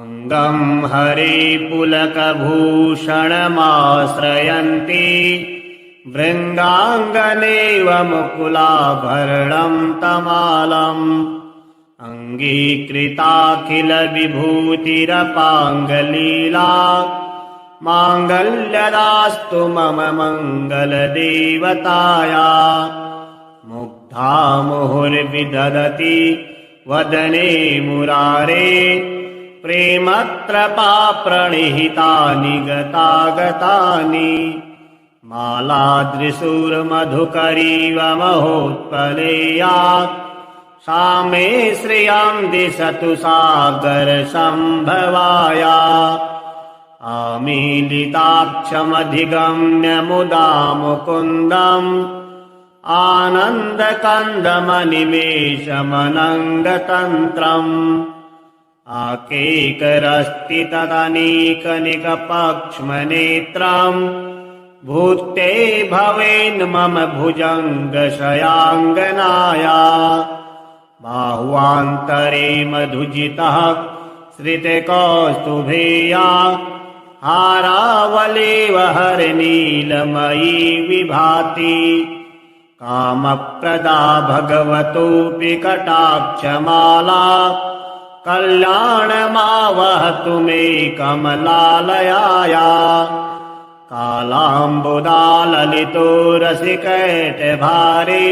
अङ्गम् हरे पुलकभूषणमाश्रयन्ति भृङ्गाङ्गनेव मुकुलाभरणम् तमालम् अङ्गीकृताखिल विभूतिरपाङ्गलीला माङ्गल्यदास्तु मम मङ्गलदेवताया मुग्धा मुहुर्विदधति वदने मुरारे प्रेमत्रपाप्रणिहितानि गतागतानि मालादृशूर्मधुकरीव महोत्पलेया सा मे श्रियं दिशतु सागरसम्भवाया आमीलिताक्षमधिगम्य मुदा मुकुन्दम् आनन्दकन्दमनिमेषमनङ्गतन्त्रम् आकेकरस्ति तदनीकनिकपक्ष्मनेत्रम् भूते भवेन् मम भुजङ्गशयाङ्गनाया बाह्वान्तरे मधुजितः श्रितकौस्तुभेया हारावलेव हरनीलमयी विभाति कामप्रदा भगवतोऽपि कटाक्षमाला कल्याणमावहतु मे कमलालयाया कालाम्बुदाललितो रसिकैटभारे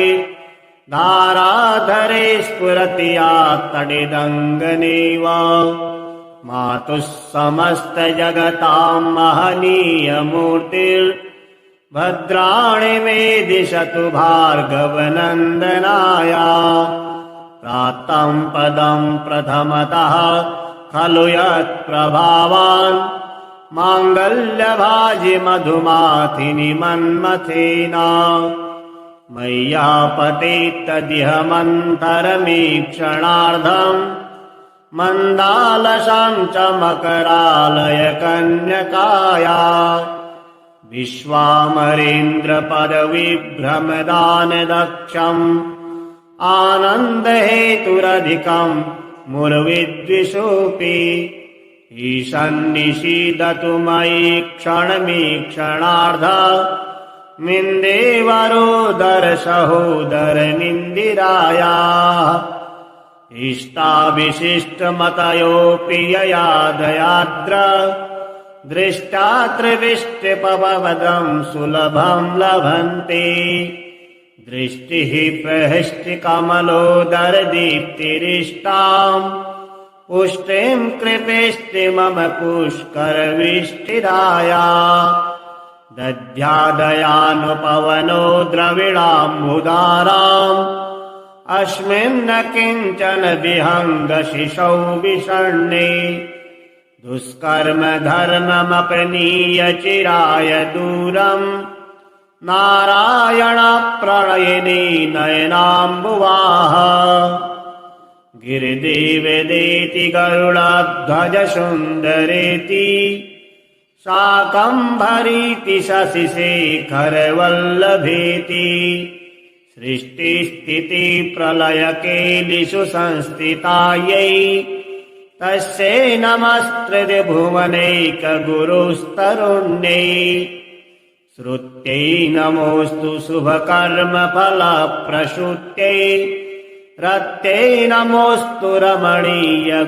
धाराधरे स्फुरति या तडिदङ्गनेव मातुः समस्तजगतां महनीयमूर्तिर्भद्राणि मे दिशतु भार्गवनन्दनाया प्राप्तं पदं प्रथमतः खलु यत्प्रभावान् माङ्गल्यभाजि मधुमाथिनि मन्मथेन मय्यापतेत्तदिह मन्थरमीक्षणार्धम् मन्दालशां च मकरालय कन्यकाया विश्वामरेन्द्रपदविभ्रमदानदक्षम् आनन्दहेतुरधिकम् मुरविद्विषोऽपि ईशन्निषीदतु मयि क्षणमीक्षणार्ध मिन्देवरोदरसहोदरनिन्दिराया इष्टाविशिष्टमतयोऽपि ययादयाद्र दृष्टा त्रिविष्टिपवदम् सुलभं लभन्ते दृष्टिः प्रहृष्टिकमलोदरदीप्तिरिष्टाम् पुष्टिं कृपेष्टि मम पुष्करविष्टिदाया दध्यादयानुपवनो द्रविणाम्बुदाराम् अस्मिन्न किञ्चन विहङ्गशिशौ विषण्णे दुष्कर्म धर्ममपनीय चिराय दूरम् नारायणप्रणयिनी नयनाम्बुवाः गिरिदेवदेति गरुडध्वज सुन्दरेति शाकम्भरीति शशिशेखरवल्लभेति सृष्टिस्थिति प्रलयकेलिषु संस्थितायै तस्यै नमस्त्रिभुवनैकगुरुस्तरुण्यै श्रुत्यै नमोऽस्तु शुभकर्मफलप्रसूत्यै रत्यै नमोऽस्तु रमणीयगुणार्णवायै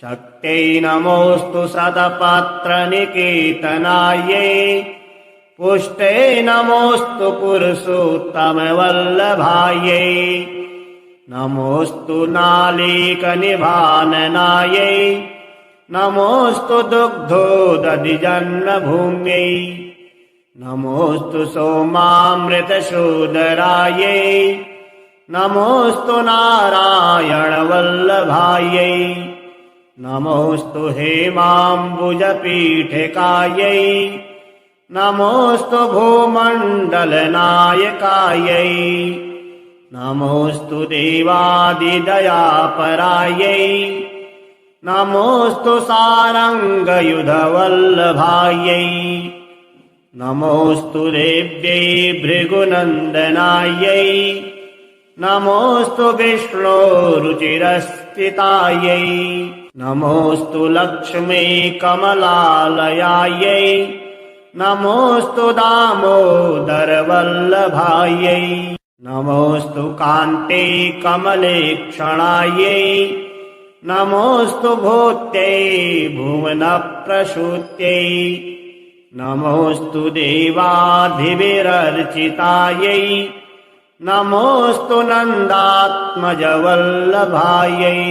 शक्त्यै नमोऽस्तु शतपत्रनिकेतनायै पुष्टै नमोऽस्तु पुरुषोत्तमवल्लभायै नमोऽस्तु नालीकनिभाननायै नमोऽस्तु दुग्धोदधिजन्मभूम्यै नमोऽस्तु सोमामृतशोदरायै नमोऽस्तु नारायणवल्लभायै नमोऽस्तु हेमाम्बुजपीठिकायै नमोऽस्तु भूमण्डलनायकायै नमोऽस्तु देवादिदयापरायै नमोऽस्तु सारङ्गयुधवल्लभायै नमोऽस्तु देव्यै भृगुनन्दनायै नमोऽस्तु विष्णोरुचिरस्थितायै नमोऽस्तु लक्ष्मी कमलालयायै नमोऽस्तु दामोदरवल्लभायै नमोऽस्तु कान्ते कमलेक्षणायै नमोऽस्तु भूत्यै भुवनप्रसूत्यै नमोऽस्तु देवाधिविरर्चितायै नमोऽस्तु नन्दात्मजवल्लभायै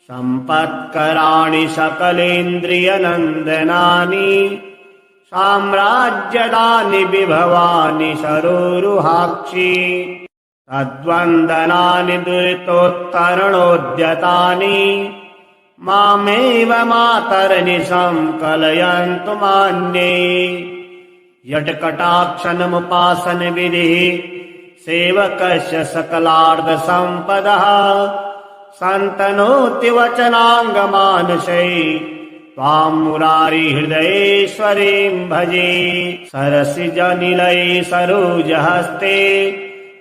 सम्पत्कराणि सकलेन्द्रियनन्दनानि साम्राज्यदानि विभवानि सरोरुहाक्षि तद्वन्दनानि दुरितोत्तरणोद्यतानि मामेव मातर्निशं कलयन्तु मान्ये। यत्कटाक्षणमुपासनविधिः सेवकस्य सकलार्धसम्पदः सन्तनोति वचनाङ्गमानसै त्वां मुरारिहृदयेश्वरीं भजे। सरसिजनिलये सरोजहस्ते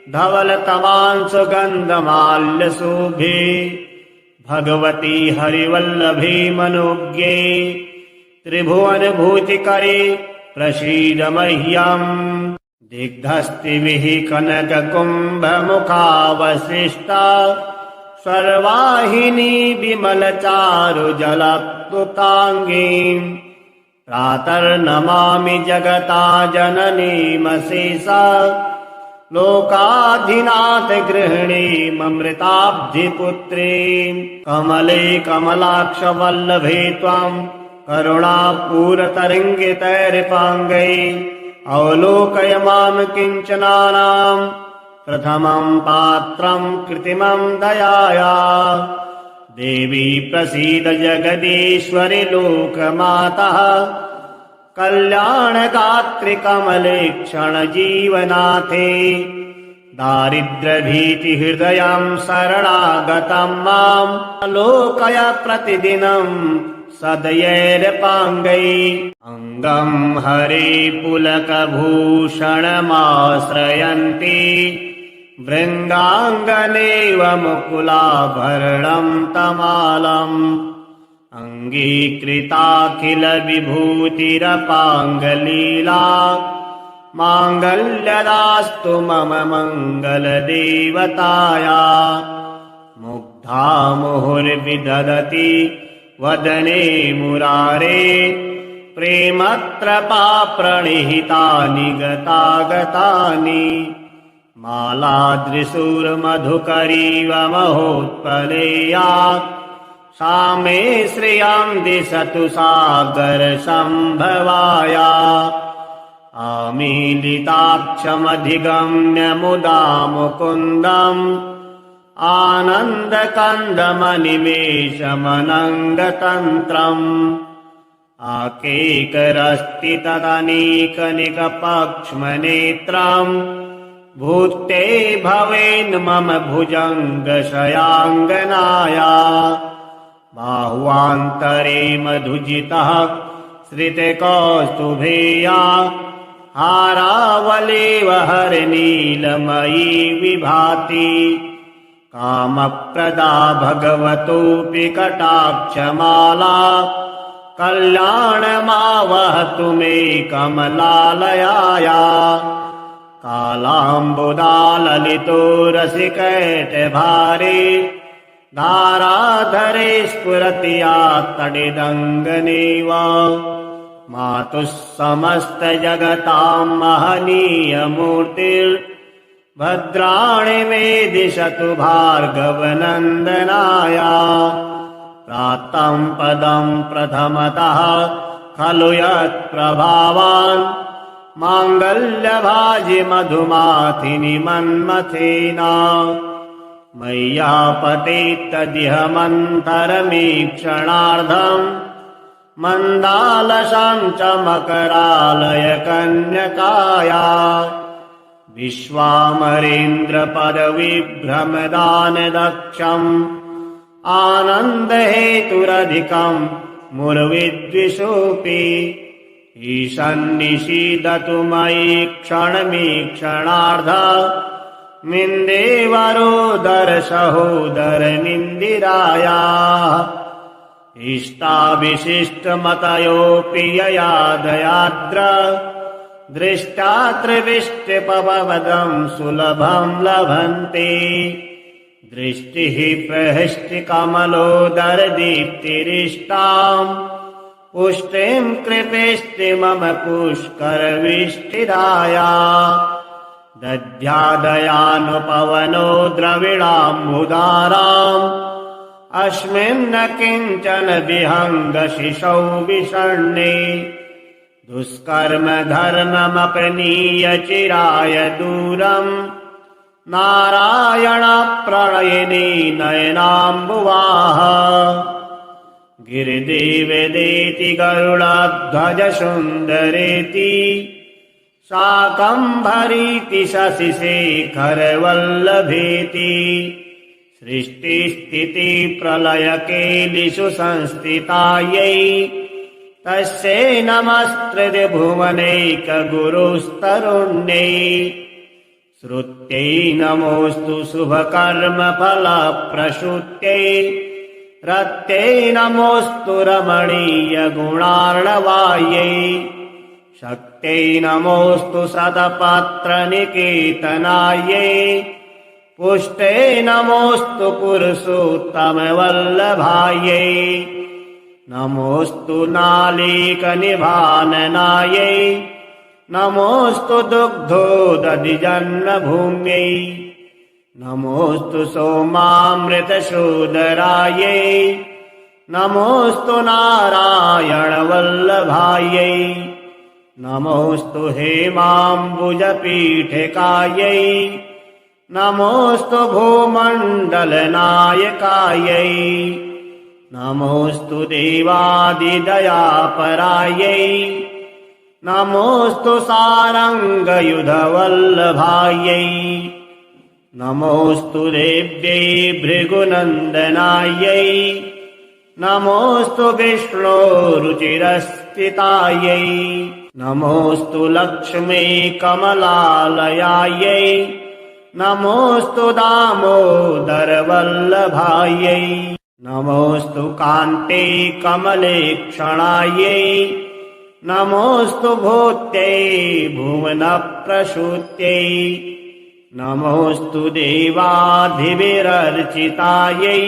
धवलतमांसुगन्धमाल्यशोभे भगवती हरिवल्लभे मनोज्ञे त्रिभुवनभूतिकरे प्रसीद मह्यम्। दिग्धस्तिभिः कनककुम्भमुखावशिष्टा सर्वाहिनी विमलचारुजलप्लुताङ्गीम् प्रातर्नमामि जगता जननीमशेषा लोकाधिनाथ गृहिणीममृताब्धिपुत्रीम्। कमले कमलाक्षवल्लभे त्वाम् करुणापूरतरङ्गितैरिपाङ्गैः अवलोकय मां किञ्चनानाम् प्रथमं पात्रं कृत्रिमं दयाया। देवी प्रसीद जगदीश्वरि लोकमातः कल्याणगात्रि कमले क्षणजीवनाथे। दारिद्र्यभीतिहृदयं शरणागतं मां लोकय प्रतिदिनं सदयैरपाङ्गैः। अङ्गं हरे पुलकभूषणमाश्रयन्ति भृङ्गाङ्गनेव मुकुलाभरणं तमालम्। अङ्गीकृताखिल विभूतिरपाङ्गलीला माङ्गल्यदास्तु मम मङ्गलदेवताया। मुग्धा मुहुर्विदधति वदने मुरारे प्रेमत्रपाप्रणिहितानि गतागतानि। मालादृशूर्मधुकरीव महोत्पलेया सा मे श्रियं दिशतु सागरसम्भवाया। आमीलिताक्षमधिगम्य मुदा मुकुन्दम् आनन्दकन्दमनिमेषमनङ्गतन्त्रम्। आकेकरस्ति तदनीकनिकपक्ष्मनेत्रम् भूते भवेन् मम भुजङ्गशयाङ्गनाया। बाह्वान्तरे मधुजितः श्रितकौस्तुभेया हारावलेव हरनीलमयी विभाति। कामप्रदा भगवतोऽपि कटाक्षमाला कल्याणमावहतु मे कमलालयाया। कालाम्बुदाललितो रसिकैटभारे धाराधरे स्फुरति या तडिदङ्गनेव। मातुः समस्तजगतां महनीयमूर्तिर्भद्राणि मे दिशतु भार्गवनन्दनाया। प्राप्तं पदं प्रथमतः खलु यत्प्रभावान् माङ्गल्यभाजि मधुमाथिनि मन्मथेना। मय्यापतेत्तदिह मन्थरमीक्षणार्धम् मन्दालसां च मकरालय कन्यकाया। विश्वामरेन्द्रपदविभ्रमदानदक्षम् आनन्दहेतुरधिकं मुरविद्विषोऽपि। ईशन्निषीदतु मयि क्षणमीक्षणार्ध मिन्देवरोदर सहोदरनिन्दिराया। इष्टाविशिष्टमतयोऽपि यया दयाद्र दृष्टा त्रिविष्टिपवदं सुलभं लभन्ते। दृष्टिः प्रहृष्टिकमलोदरदीप्तिरिष्टाम् पुष्टिं कृपेष्टि मम पुष्करविष्टिदाया। दध्यादयानुपवनो द्रविणाम्बुदाराम् अस्मिन्न किञ्चन विहङ्गशिशौ विषण्णे। दुष्कर्म धर्ममपनीय चिराय दूरम् नारायणप्रणयिनी नयनाम्बुवाः गिरिदेवदेति गरुडध्वज सुन्दरेति शाकम्भरीति शशिशेखरवल्लभेति सृष्टिस्थिति प्रलयकेलिषु संस्थितायै तस्यै नमस्त्रिभुवनैकगुरुस्तरुण्यै श्रुत्यै नमोऽस्तु शुभकर्मफलप्रसूत्यै रत्यै नमोऽस्तु रमणीयगुणार्णवायै शक्त्यै नमोऽस्तु सतपात्रनिकेतनायै पुष्टै नमोऽस्तु पुरुषोत्तमवल्लभायै नमोऽस्तु नालीकनिभाननायै नमोऽस्तु दुग्धोदधिजन्मभूम्यै नमोऽस्तु सोमामृतशोदरायै नमोऽस्तु नारायणवल्लभायै नमोऽस्तु हेमाम्बुजपीठिकायै नमोऽस्तु भूमण्डलनायकायै नमोऽस्तु देवादिदयापरायै नमोऽस्तु सारङ्गयुधवल्लभायै नमोऽस्तु देव्यै भृगुनन्दनायै नमोऽस्तु विष्णोरुचिरस्थितायै नमोऽस्तु लक्ष्मी कमलालयायै नमोऽस्तु दामोदरवल्लभायै नमोऽस्तु कान्ते कमलेक्षणायै नमोऽस्तु भूत्यै भुवनप्रसूत्यै नमोऽस्तु देवाधिविरर्चितायै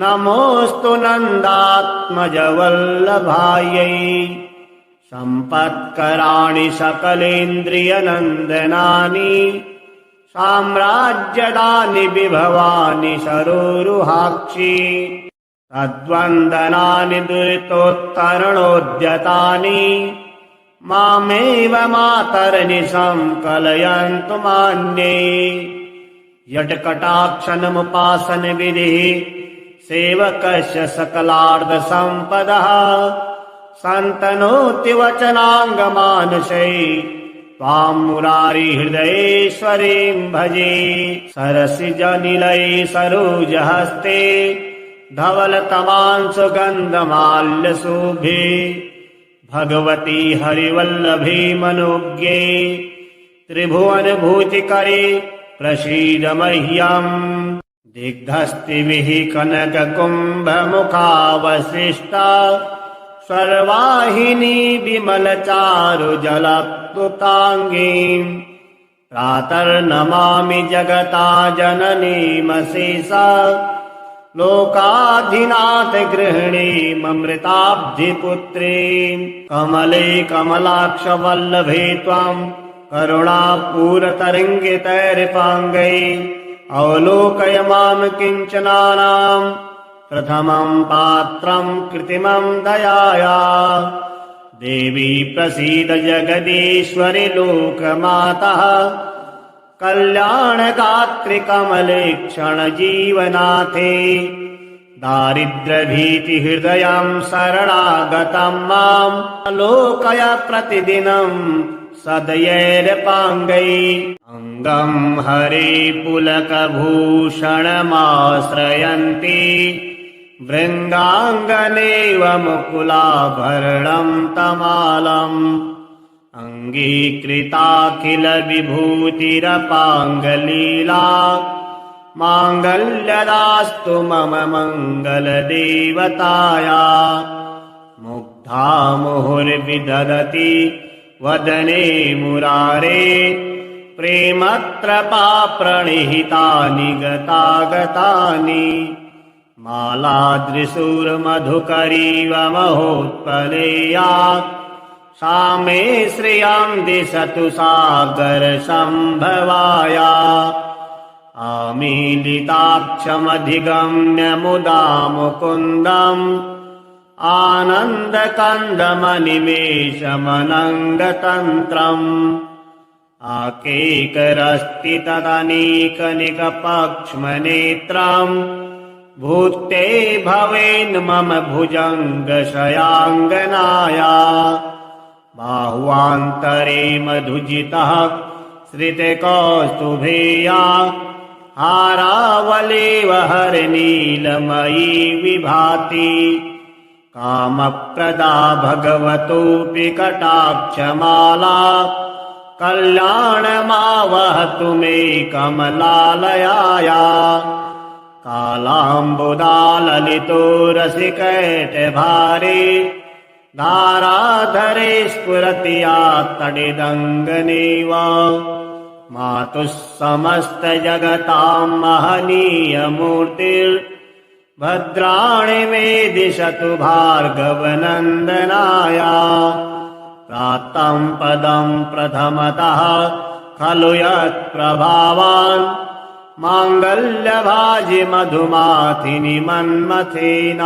नमोऽस्तु नन्दात्मजवल्लभायै सम्पत्कराणि सकलेन्द्रियनन्दनानि साम्राज्यदानि विभवानि सरोरुहाक्षि तद्वन्दनानि दुरितोत्तरणोद्यतानि मामेव मातर्निशं कलयन्तु मान्ये यत्कटाक्षणमुपासनविधिः सेवकस्य सकलार्धसम्पदः सन्तनोति वचनाङ्गमानसै त्वां मुरारिहृदयेश्वरीं भजे सरसिजनिलये सरोजहस्ते धवलतमांशुगन्धमाल्यशोभे भगवती हरिवल्लभे मनोज्ञे त्रिभुवनभूतिकरे प्रसीद मह्यम् दिग्धस्तिभिः कनककुम्भमुखावशिष्टा सर्वाहिनी विमलचारुजलप्लुताङ्गीम् प्रातर्नमामि जगता जननीमशेषा लोकाधिनाथ गृहिणीममृताब्धिपुत्रीम् कमले कमलाक्षवल्लभे त्वाम् करुणापूरतरङ्गितैरिपाङ्गै अवलोकय माम् किञ्चनानाम् प्रथमम् पात्रम् कृत्रिमम् दयाया देवी प्रसीद जगदीश्वरि लोकमातः कल्याणगात्रिकमलेक्षणजीवनाथे दारिद्र्यभीतिहृदयम् शरणागतम् माम् लोकय प्रतिदिनम् सदयैरपाङ्गै अङ्गम् हरे पुलकभूषणमाश्रयन्ति भृङ्गाङ्गनेव मुकुलाभरणम् तमालम् अङ्गीकृताखिल विभूतिरपाङ्गलीला माङ्गल्यदास्तु मम मङ्गलदेवताया मुग्धा मुहुर्विदधति वदने मुरारे प्रेमत्रपाप्रणिहितानि गतागतानि मालादृशूर्मधुकरीव महोत्पलेया सा मे श्रियाम् दिशतु सागरसम्भवाया आमीलिताक्षमधिगम्य मुदा मुकुन्दम् आनन्दकन्दमनिमेषमनङ्गतन्त्रम् आकेकरस्ति तदनीकनिकपक्ष्मनेत्रम् भूते भवेन् मम भुजङ्गशयाङ्गनाया बाह्वान्तरे मधुजितः श्रितकौस्तुभेया हारावलेव हरनीलमयी विभाति कामप्रदा भगवतोऽपि कटाक्षमाला कल्याणमावहतु मे कमलालयाया कालाम्बुदाललितो रसिकैटभारे धाराधरे स्फुरति या तडिदङ्गनेव मातुः समस्तजगतां महनीयमूर्तिर्भद्राणि मे दिशतु भार्गवनन्दनाया प्राप्तं पदं प्रथमतः खलु यत्प्रभावान् माङ्गल्यभाजि मधुमाथिनि मन्मथेन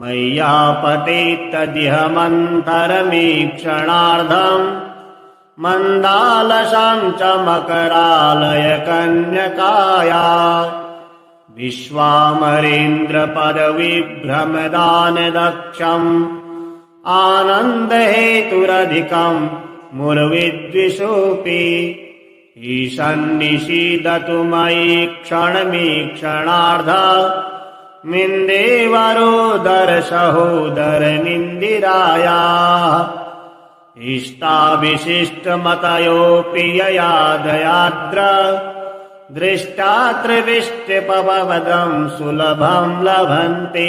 मय्यापतेत्तदिह मन्थरमीक्षणार्धम् मन्दालशां च मकरालय कन्यकाया विश्वामरेन्द्रपदविभ्रमदानदक्षम् आनन्दहेतुरधिकम् मुरविद्विषोऽपि ईशन्निषीदतु मयि क्षणमीक्षणार्ध मिन्देवरोदरसहोदरनिन्दिराया इष्टाविशिष्टमतयोऽपि यया दयाद्र दृष्टा त्रिविष्टिपवदं सुलभं लभन्ते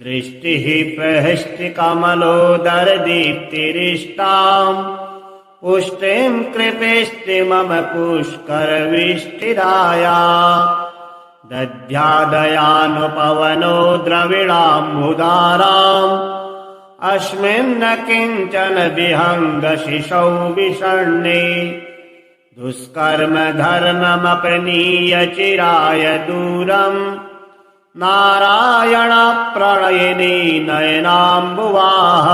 दृष्टिः प्रहृष्टिकमलोदरदीप्तिरिष्टाम् पुष्टिं कृपेष्टि मम पुष्करविष्टिराया दध्यादयानुपवनो द्रविणाम्बुदाराम् अस्मिन्न किञ्चन विहङ्गशिशौ विषण्णे दुष्कर्म धर्ममपनीय चिराय दूरम् नारायणप्रणयिनी नयनाम्बुवाः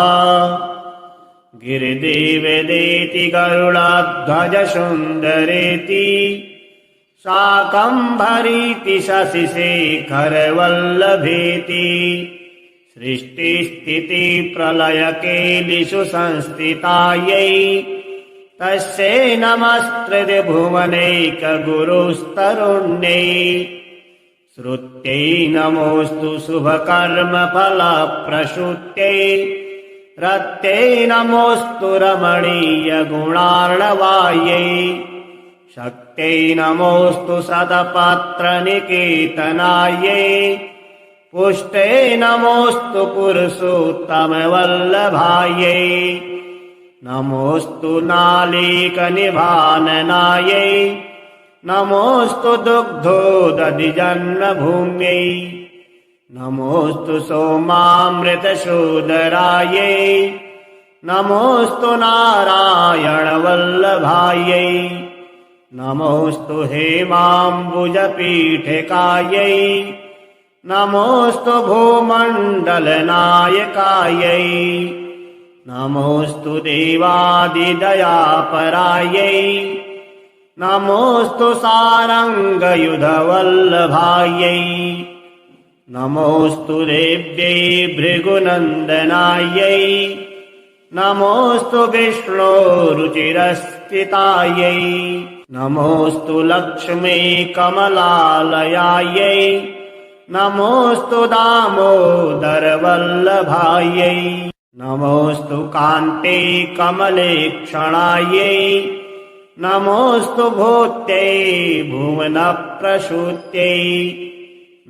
गिरिदेवदेति गरुडध्वज सुन्दरेति शाकम्भरीति शशिशेखरवल्लभेति सृष्टिस्थिति प्रलयकेलिषु संस्थितायै तस्यै नमस्कृते भुवनैकगुरुस्तरुण्यै श्रुत्यै नमोऽस्तु शुभकर्मफलप्रसूत्यै रत्यै नमोऽस्तु रमणीयगुणार्णवायै शक्त्यै नमोऽस्तु सदपात्रनिकेतनायै पुष्टे नमोऽस्तु पुरुषोत्तमवल्लभायै नमोऽस्तु नालीकनिभाननायै नमोऽस्तु दुग्धोदधिजन्मभूम्यै नमोऽस्तु सोमामृतशोधरायै नमोऽस्तु नारायणवल्लभायै नमोऽस्तु हेमाम्बुजपीठिकायै नमोऽस्तु भूमण्डलनायकायै नमोऽस्तु देवादिदयापरायै नमोऽस्तु सारङ्गयुधवल्लभायै नमोऽस्तु देव्यै भृगुनन्दनायै नमोऽस्तु विष्णोरुचिरस्थितायै नमोऽस्तु लक्ष्मी कमलालयायै नमोऽस्तु दामोदरवल्लभायै नमोऽस्तु कान्ते कमलेक्षणायै नमोऽस्तु भूत्यै भुवनप्रसूत्यै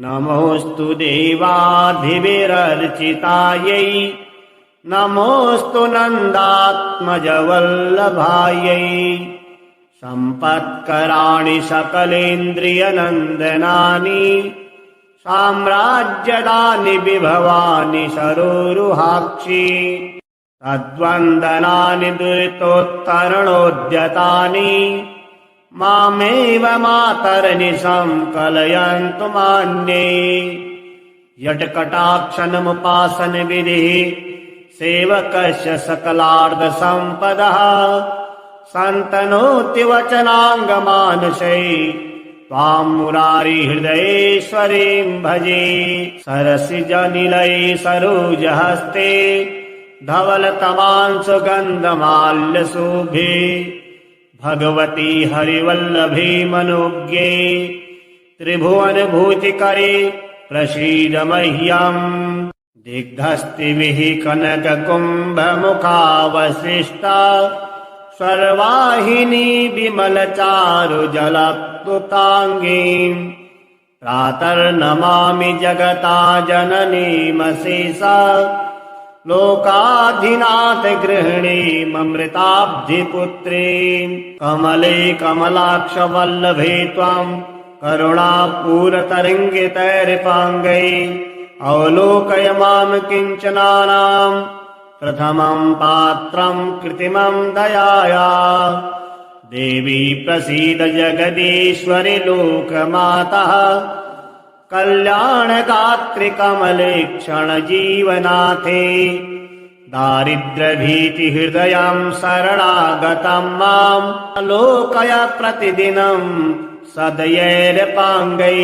नमोऽस्तु देवाधिविरर्चितायै नमोऽस्तु नन्दात्मजवल्लभायै सम्पत्कराणि सकलेन्द्रियनन्दनानि साम्राज्यदानि विभवानि सरोरुहाक्षि तद्वन्दनानि दुरितोत्तरणोद्यतानि मामेव मातर्निशं कलयन्तु मान्ये यत्कटाक्षणमुपासनविधिः सेवकस्य सकलार्धसम्पदः सन्तनोति वचनाङ्गमानसै त्वां मुरारिहृदयेश्वरीं भजे सरसिजनिलये सरोजहस्ते धवलतमांसुगन्धमाल्यशोभे भगवती हरिवल्लभे मनोज्ञे त्रिभुवनभूतिकरे प्रसीद मह्यम् दिग्धस्तिभिः कनककुम्भमुखावशिष्टा सर्वाहिनी विमलचारुजलप्लुताङ्गीम् प्रातर्नमामि जगता जननीमशेषा लोकाधिनाथ गृहिणीममृताब्धिपुत्रीम् कमले कमलाक्षवल्लभे त्वाम् करुणापूरतरङ्गितैर्पाङ्गै अवलोकय माम् किञ्चनानाम् प्रथमम् पात्रम् कृत्रिमम् दयाया देवी प्रसीद जगदीश्वरि लोकमातः कल्याणगात्रि कमले क्षणजीवनाथे दारिद्र्यभीतिहृदयम् शरणागतम् माम् लोकय प्रतिदिनम् सदयैर्पाङ्गै।